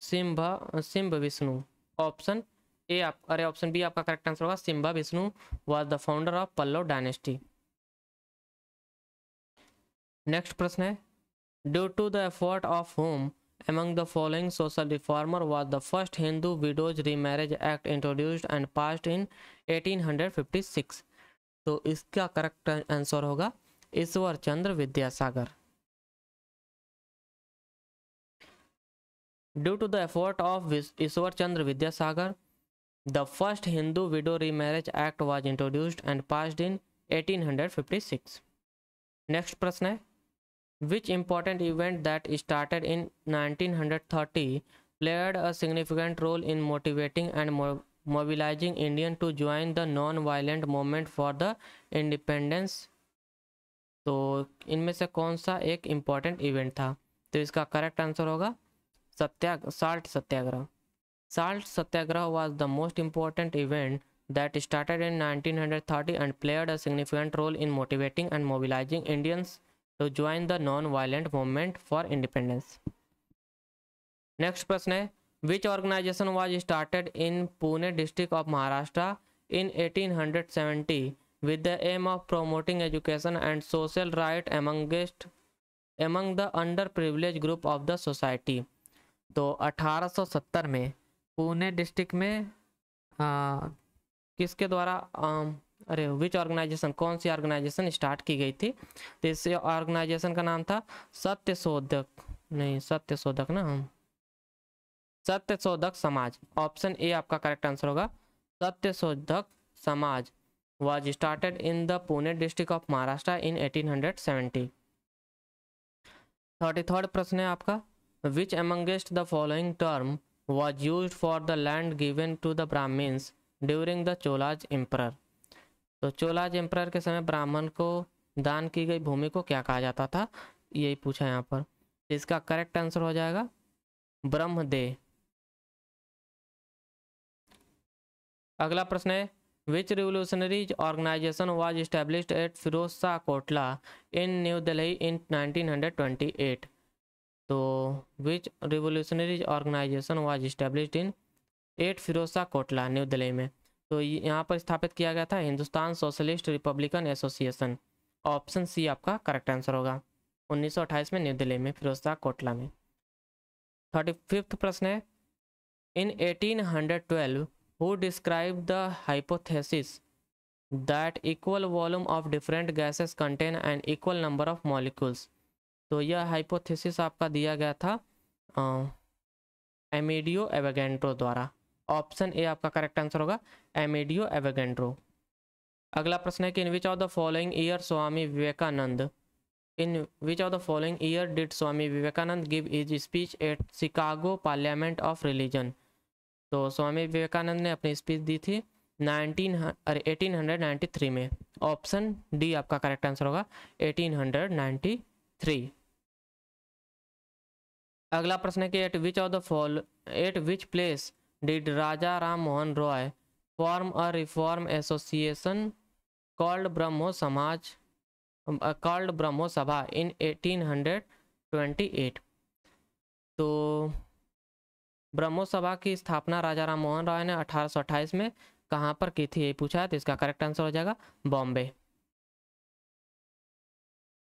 Simha Vishnu. Option A option B आपका करेक्ट आंसर होगा, Simha Vishnu was the founder of Pallava dynasty. Next प्रश्न है, due to the effort of home among the following social reformer was the first Hindu widows remarriage act introduced and passed in 1856। तो इसका correct answer होगा Ishwar Chandra Vidyasagar. Due to the effort of Ishwar Chandra Vidyasagar the first Hindu widow remarriage act was introduced and passed in 1856। Next प्रश्न है, which important event that started in 1930 played a significant role in motivating and mobilizing Indians to join the non-violent movement for the independence। तो इनमें से कौन सा एक important event था? तो इसका करेक्ट आंसर होगा salt Satyagraha. Salt Satyagraha was the most important event that started in 1930 and played a significant role in motivating and mobilizing Indians to join the non-violent movement for independence। Next प्रश्न है, which organization was started in Pune district of Maharashtra in 1870 with the aim of promoting education and social right among the underprivileged group of the society। तो 1870 में Pune district में किसके द्वारा विच organisation, कौन सी organisation start की गई थी? तो इस ऑर्गेनाइजेशन का नाम था सत्यशोधक समाज। ऑप्शन ए आपका करेक्ट आंसर होगा, Satyashodhak Samaj was started in the Pune district of Maharashtra in 1870। 33rd प्रश्न है आपका, which amongst the following term was used for the land given to the Brahmans during the Cholas emperor. तो चोलाज एम्परर के समय ब्राह्मण को दान की गई भूमि को क्या कहा जाता था? यही पूछा यहाँ पर। इसका करेक्ट आंसर हो जाएगा ब्रह्मदेह। अगला प्रश्न है, which revolutionary organisation was established at Firoz Shah Kotla in new Delhi in 1928। तो which revolutionary organisation was established in at Firoz Shah Kotla new Delhi में। तो यहाँ पर स्थापित किया गया था Hindustan socialist republican association. Option C आपका करेक्ट आंसर होगा, 1928 में न्यू दिल्ली में फिरोज शाह कोटला में। 35th प्रश्न है, in 1812 who describe the hypothesis that equal volume of different gases contain an equal number of molecules. तो यह हाइपोथेसिस आपका दिया गया था एमेडियो एवोगैड्रो द्वारा। ऑप्शन ए आपका करेक्ट आंसर होगा, एमेडियो एवोगैड्रो। अगला प्रश्न है कि in which of the following year Swami Vivekananda, in which of the following year did Swami Vivekananda give his speech at Chicago parliament of religion. तो स्वामी विवेकानंद ने अपनी स्पीच दी थी 1893 में। ऑप्शन डी आपका करेक्ट आंसर होगा, 1893। अगला प्रश्न है कि at which place did Raja Ram Mohan Roy form a reform association called Brahmo Sabha in 1828। तो ब्रह्मो सभा की स्थापना राजा राम मोहन रॉय ने 1828 में कहाँ पर की थी, ये पूछा है। तो इसका करेक्ट आंसर हो जाएगा बॉम्बे।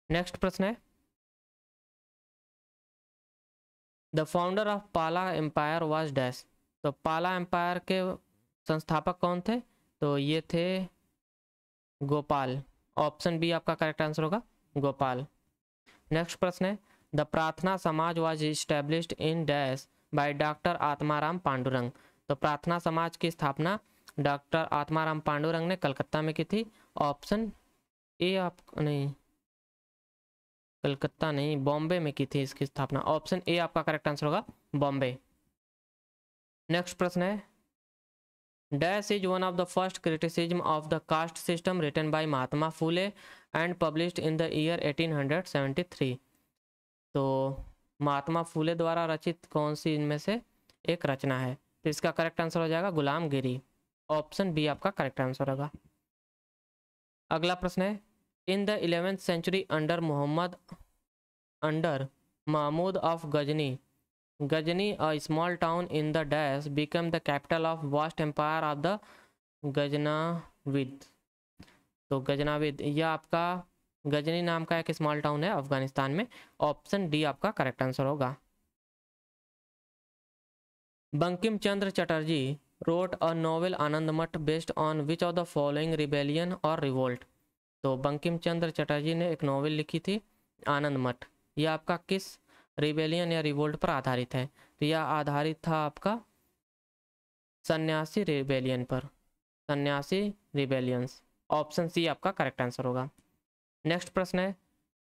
नेक्स्ट प्रश्न है द फाउंडर ऑफ पाला एम्पायर वाज डैश। तो पाला एम्पायर के संस्थापक कौन थे, तो ये थे गोपाल। ऑप्शन बी आपका करेक्ट आंसर होगा, गोपाल। नेक्स्ट प्रश्न है द प्रार्थना समाज was established in dash by doctor Atmaram Pandurang. तो प्रार्थना समाज की स्थापना डॉक्टर आत्माराम पांडुरंग ने कलकत्ता में की थी। ऑप्शन ए आप नहीं, कलकत्ता नहीं, बॉम्बे में की थी इसकी स्थापना। ऑप्शन ए आपका करेक्ट आंसर होगा, बॉम्बे। नेक्स्ट प्रश्न है dash is one of the first criticism of the caste system written by Mahatma Phule and published in the year 1873। तो महात्मा फुले द्वारा रचित कौन सी इनमें से एक रचना है, तो इसका करेक्ट आंसर हो जाएगा गुलामगिरी। ऑप्शन बी आपका करेक्ट आंसर होगा। अगला प्रश्न है in the 11th century under Mahmud of Ghazni a small town in the dash become the capital of vast empire of the Ghaznavid. तो गजनाविद यह आपका गजनी नाम का एक स्मॉल टाउन है अफगानिस्तान में। ऑप्शन डी आपका करेक्ट आंसर होगा। Bankim Chandra Chatterjee wrote a novel Anandmath based on which of the following rebellion और रिवोल्ट। तो बंकिम चंद्र चटर्जी ने एक नोवेल लिखी थी आनंदमठ, यह आपका किस रिबेलियन या रिवोल्ट पर आधारित है, तो यह आधारित था आपका सन्यासी रिबेलियन पर, सन्यासी रिबेलियंस। ऑप्शन सी आपका करेक्ट आंसर होगा। नेक्स्ट प्रश्न है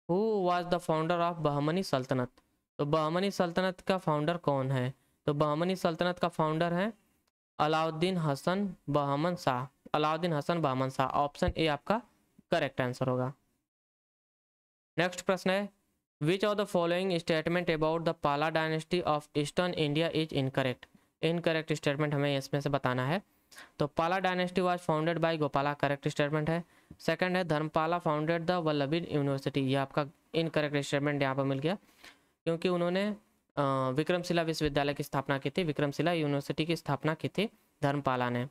who was the founder of Bahmani सल्तनत। तो बहमनी सल्तनत का फाउंडर कौन है, तो बहमनी सल्तनत का फाउंडर है अलाउद्दीन हसन बहमन शाह। ऑप्शन ए आपका करेक्ट आंसर होगा। नेक्स्ट प्रश्न है which of the following statement about the Pala dynasty of eastern India is incorrect. Incorrect statement हमें इसमें से बताना है। तो Pala dynasty was founded by Gopala, correct statement है। सेकंड है Dharmapala founded the Vallabhi university, ये आपका इनकरेक्ट स्टेटमेंट यहाँ पर मिल गया, क्योंकि उन्होंने विक्रमशिला विश्वविद्यालय की स्थापना की थी, विक्रमशिला यूनिवर्सिटी की स्थापना की थी धर्मपाला ने।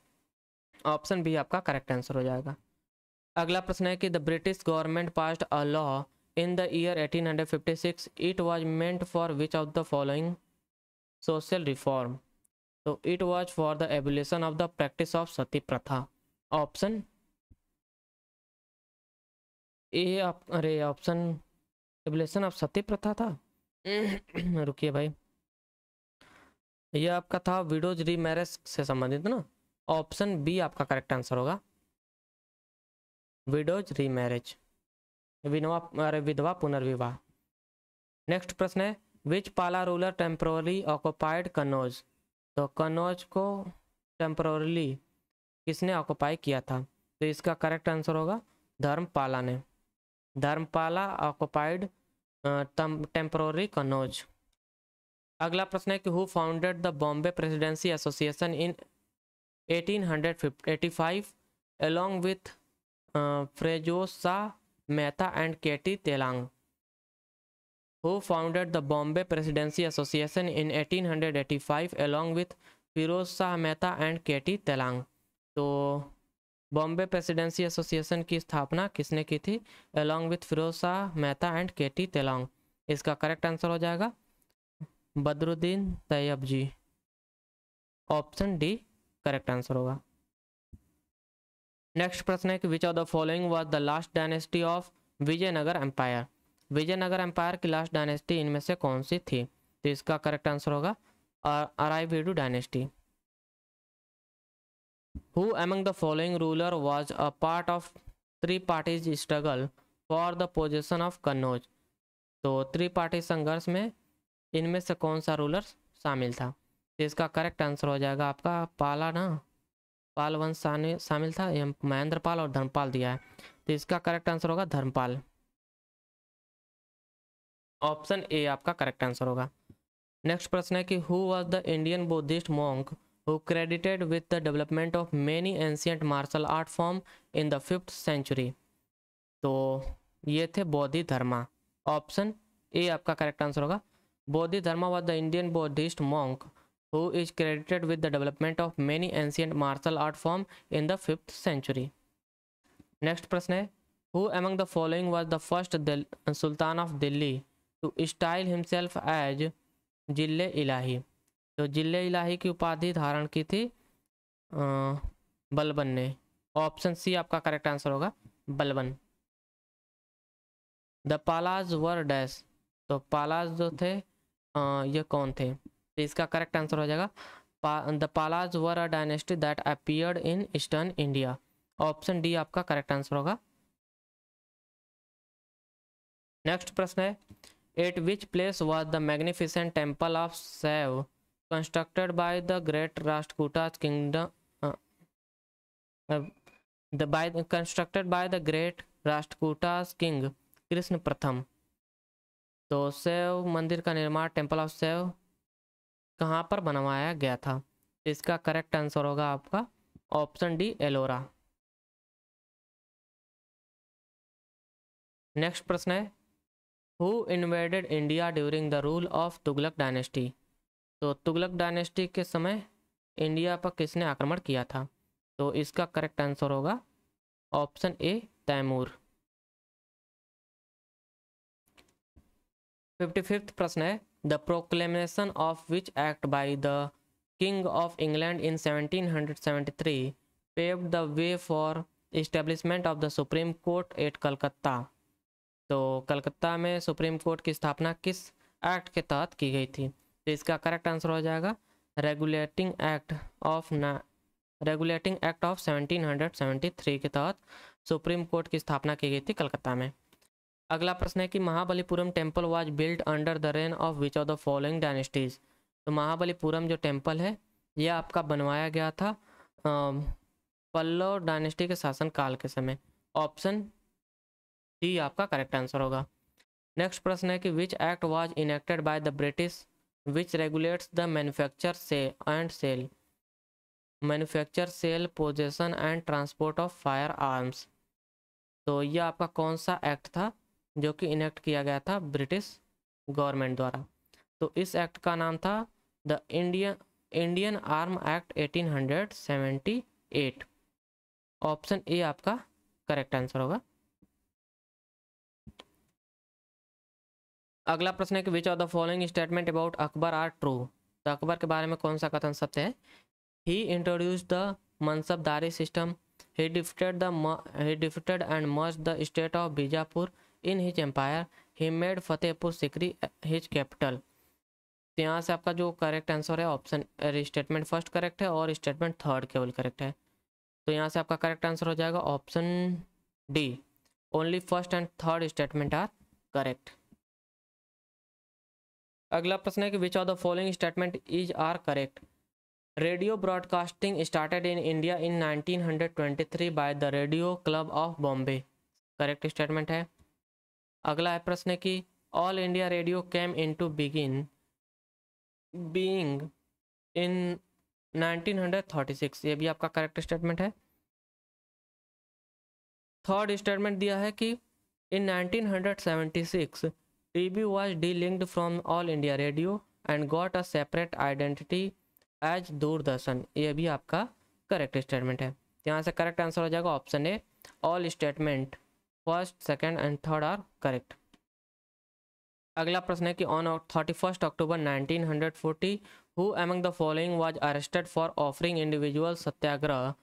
ऑप्शन बी आपका करेक्ट आंसर हो जाएगा। अगला प्रश्न है कि the British government passed a law in the year 1856 it was meant for which of the following social reform. तो it was for the abolition of the practice of sati प्रथा। Option ए अरे option abolition of sati प्रथा था रुकिए भाई, यह आपका था विडोज रीमैरेज से संबंधित ना। ऑप्शन बी आपका करेक्ट आंसर होगा, विडोज रीमैरेज, विधवा पुनर्विवाह। नेक्स्ट प्रश्न है विच पाला रूलर टेम्पोरली ऑक्युपाइड कन्नौज। तो कन्नौज को टेम्पोरली किसने ऑक्युपाई किया था, तो इसका करेक्ट आंसर होगा धर्मपाला ने। Dharmapala occupied temporary Kannauj. अगला प्रश्न है कि who founded the Bombay presidency association in 1885 along with Frejosa Mehta and Katie Telang. Who founded the Bombay Presidency Association in 1885 along with Firoz Shah Mehta and Katie Telang. तो Bombay presidency association की स्थापना किसने की थी, along with Firoz Shah Mehta and K T Telang. इसका correct answer हो जाएगा Badruddin Tyabji. Option D correct answer होगा। नेक्स्ट प्रश्न है कि which of the following was the last dynasty of Vijayanagara empire. Vijayanagara empire की लास्ट डायनेस्टी इनमें से कौन सी थी? तो इसका करेक्ट आंसर होगा अराइवीडू dynasty. Who among the following ruler was a part of three parties struggle for the possession of Kannauj? तो त्रिपाठी संघर्ष में इनमें से कौन सा रूलर शामिल था? तो इसका करेक्ट आंसर हो जाएगा आपका पाला ना, पाल वंश शामिल था। यह महेंद्र पाल और धर्मपाल दिया है, तो इसका करेक्ट आंसर होगा धर्मपाल। ऑप्शन ए आपका करेक्ट आंसर होगा। नेक्स्ट प्रश्न है कि who was the Indian Buddhist monk who credited with the development of many ancient martial art form in the 5th century? तो ये थे बोधि धर्मा। ऑप्शन ए आपका करेक्ट आंसर होगा। बोधि धर्मा was the Indian Buddhist monk who is credited with the development of many ancient martial art form in the 5th century. Next प्रश्न है who among the following was the first Sultan of Delhi to style himself as जिले इलाही? तो जिले इलाही की उपाधि धारण की थी बलबन ने। ऑप्शन सी आपका करेक्ट आंसर होगा Balban. The Palas were dash, तो पालाज जो थे ये कौन थे? तो इसका करेक्ट आंसर हो जाएगा the Palas were a dynasty that appeared in eastern India. Option D आपका करेक्ट आंसर होगा। नेक्स्ट प्रश्न है eight which place was the magnificent temple of शैव constructed by the great Rashtrakuta kingdom constructed by the great Rashtrakuta king Krishna प्रथम? तो शैव मंदिर का निर्माण टेम्पल ऑफ शैव कहाँ पर बनवाया गया था? इसका करेक्ट आंसर होगा आपका ऑप्शन डी एलोरा। नेक्स्ट प्रश्न है who invaded India during the rule of Tughlaq dynasty? तो तुगलक डायनेस्टी के समय इंडिया पर किसने आक्रमण किया था? तो इसका करेक्ट आंसर होगा ऑप्शन ए तैमूर। 55th प्रश्न है the proclamation of which act by the king of England in 1773 paved the way for establishment of the supreme court at Calcutta? तो कलकत्ता में सुप्रीम कोर्ट की स्थापना किस एक्ट के तहत की गई थी? तो इसका करेक्ट आंसर हो जाएगा रेगुलेटिंग एक्ट ऑफ 1773 के तहत सुप्रीम कोर्ट की स्थापना की गई थी कलकत्ता में। अगला प्रश्न है कि Mahabalipuram temple was built under the reign of which of the following dynasties? तो महाबलीपुरम जो टेम्पल है यह आपका बनवाया गया था पल्लव डायनेस्टी के शासन काल के समय। ऑप्शन डी आपका करेक्ट आंसर होगा। नेक्स्ट प्रश्न है कि which act was enacted bye the British which regulates the manufacture sale possession and transport of firearms? तो यह आपका कौन सा एक्ट था जो कि इनेक्ट किया गया था ब्रिटिश गवर्नमेंट द्वारा? तो इस एक्ट का नाम था the Indian arm act 1878। Option A आपका करेक्ट आंसर होगा। अगला प्रश्न है कि which of the following statement about Akbar are true? तो अकबर के बारे में कौन सा कथन सत्य है? He introduced the mansabdari system, he defeated and merged the state of Bijapur in his empire, he made Fatehpur Sikri his capital। तो यहाँ से आपका जो करेक्ट आंसर है ऑप्शन स्टेटमेंट फर्स्ट करेक्ट है और स्टेटमेंट थर्ड केवल करेक्ट है। तो यहाँ से आपका करेक्ट आंसर हो जाएगा option D, only first and third statement are correct. अगला प्रश्न है कि which of the following statement is are correct? Radio broadcasting started in India in 1923 by the radio club of Bombay. Correct statement है। अगला है प्रश्न है कि all India radio came into being in 1936। ये भी आपका करेक्ट स्टेटमेंट है। थर्ड स्टेटमेंट दिया है कि in 1976 TV was de-linked from All India Radio and got a separate identity as Doordarshan. ये भी आपका करेक्ट स्टेटमेंट है। यहाँ से करेक्ट आंसर हो जाएगा option A, all statement first second and third are correct. अगला प्रश्न है कि on 31 October 1940 who among the following was arrested for offering individual satyagraha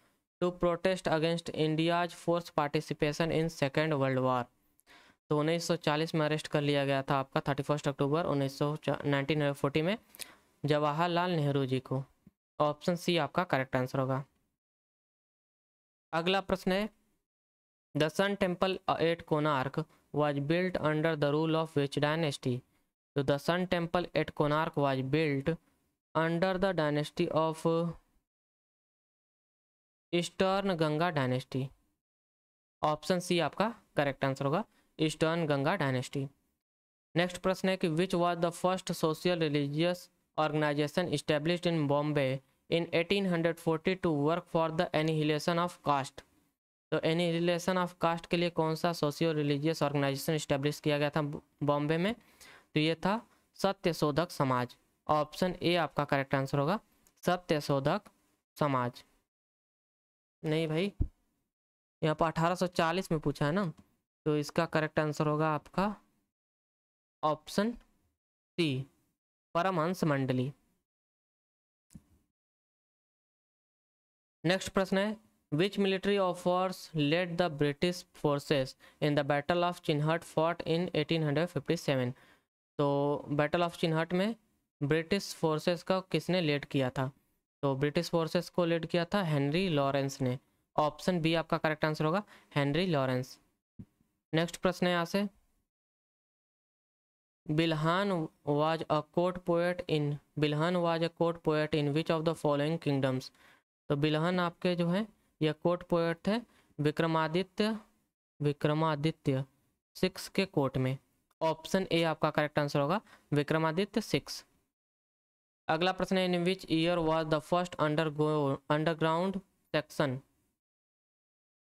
to protest against India's force participation in second world war. तो 1940 में arrest कर लिया गया था आपका 31 अक्टूबर 1940 में जवाहरलाल नेहरू जी को। ऑप्शन सी आपका करेक्ट आंसर होगा। अगला प्रश्न है the sun temple at Konark was built under the rule of which dynasty? So the Sun Temple at Konark was built under the dynasty of eastern Ganga dynasty. Option C आपका correct answer होगा, eastern Ganga dynasty. Next प्रश्न है कि which was the first social religious organization established in Bombay in 1840 to work for the annihilation of caste. तो annihilation of caste के लिए कौन सा सोशियो रिलीजियस ऑर्गेनाइजेशन इस्टेब्लिश किया गया था बॉम्बे में? तो ये था सत्यशोधक समाज। ऑप्शन ए आपका करेक्ट आंसर होगा, सत्यशोधक समाज। नहीं भाई, यहाँ पर 1840 में पूछा है ना, तो इसका करेक्ट आंसर होगा आपका ऑप्शन सी, परमहंस मंडली। नेक्स्ट प्रश्न है which military officers led the British forces in the battle of Chinhat fought in 1857। तो बैटल ऑफ चिन्हट में ब्रिटिश फोर्सेस का किसने लेड किया था? तो ब्रिटिश फोर्सेस को लेड किया था हेनरी लॉरेंस ने। ऑप्शन बी आपका करेक्ट आंसर होगा, हेनरी लॉरेंस। नेक्स्ट प्रश्न है यहाँ से Bilhana was a court poet in which of the following kingdoms. तो बिल्हन आपके जो है यह कोर्ट पोएट थे विक्रमादित्य 6 के कोर्ट में। ऑप्शन ए आपका करेक्ट आंसर होगा, विक्रमादित्य 6। अगला प्रश्न है in which year was the first underground section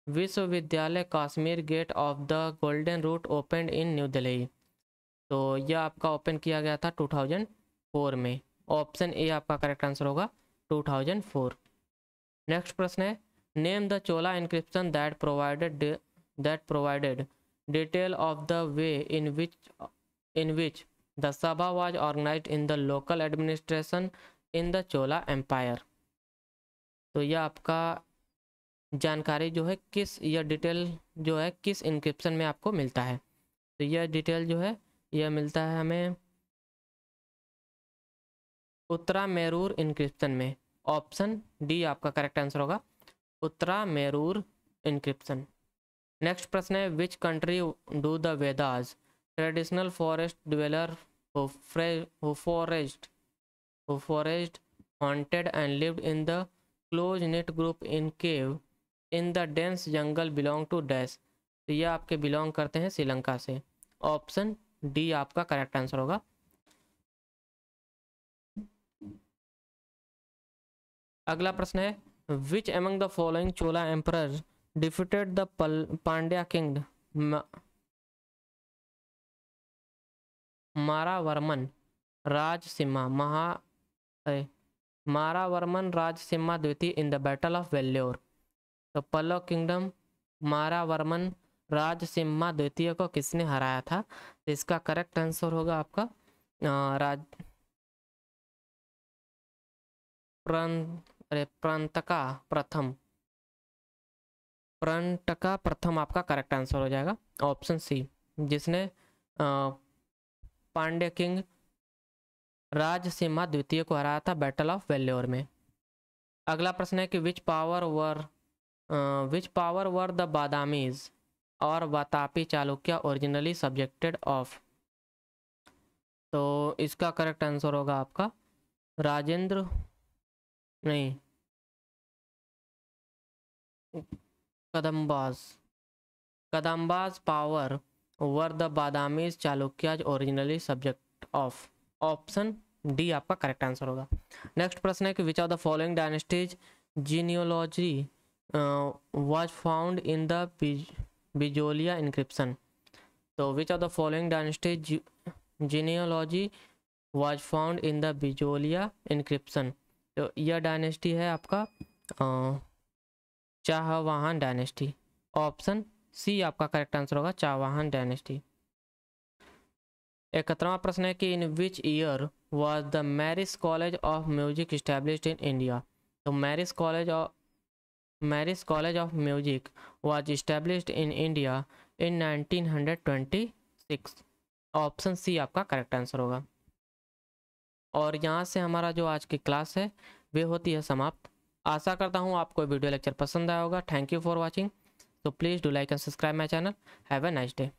Vishwavidyalaya Kashmir gate of the golden route open in new Delhi. तो यह आपका ओपन किया गया था 2004 में। ऑप्शन ए आपका करेक्ट आंसर होगा 2004। नेक्स्ट प्रश्न है name the Chola inscription that provided detail of the way in which the sabha was organised in the local administration in the Chola empire. तो यह आपका जानकारी जो है यह डिटेल जो है किस इंक्रिप्शन में आपको मिलता है? तो यह डिटेल जो है यह मिलता है हमें उत्तरा मेरूर इंक्रिप्शन में। ऑप्शन डी आपका करेक्ट आंसर होगा, उत्तरा मेरूर इंक्रिप्शन। नेक्स्ट प्रश्न है which country do the Vedas traditional forest dweller who foraged haunted and lived in the close knit group in cave in the dense jungle belong to dash। तो यह आपके belong करते हैं श्रीलंका से। Option D आपका correct answer होगा। अगला प्रश्न है which among the following Chola emperor defeated the Pandya kingdom Maravarman Rajasimha द्वितीय in the battle of Vellore. तो पल्लव किंगडम मारावर्मन राजसिम्हा द्वितीय को किसने हराया था? तो इसका करेक्ट आंसर होगा आपका प्रणतका प्रथम आपका करेक्ट आंसर हो जाएगा, ऑप्शन सी, जिसने पांड्य किंग राजसिम्हा द्वितीय को हराया था बैटल ऑफ वेल्लोर में। अगला प्रश्न है कि which power were the Badamis और Vatapi Chalukya originally subjected of. तो इसका करेक्ट आंसर होगा आपका Kadambas power were the Badamis Chalukyas originally subject of. Option D आपका करेक्ट आंसर होगा। नेक्स्ट प्रश्न है कि which of the following dynasty's genealogy was found in the Bijolia inscription. तो which of the following dynasty's genealogy was found in the Bijolia inscription. तो यह dynasty है आपका चाहवाहन डायनेस्टी। ऑप्शन सी आपका करेक्ट आंसर होगा, चाहवाहन डायनेस्टी। 71वां प्रश्न है कि in which year was the Marris college of music established in India. तो Marris Marris college of music was established in India in 1926। Option C आपका correct answer होगा। और यहाँ से हमारा जो आज की क्लास है वे होती है समाप्त। आशा करता हूँ आपको वीडियो लेक्चर पसंद आया होगा। Thank you for watching. So please do like and subscribe my channel. Have a nice day.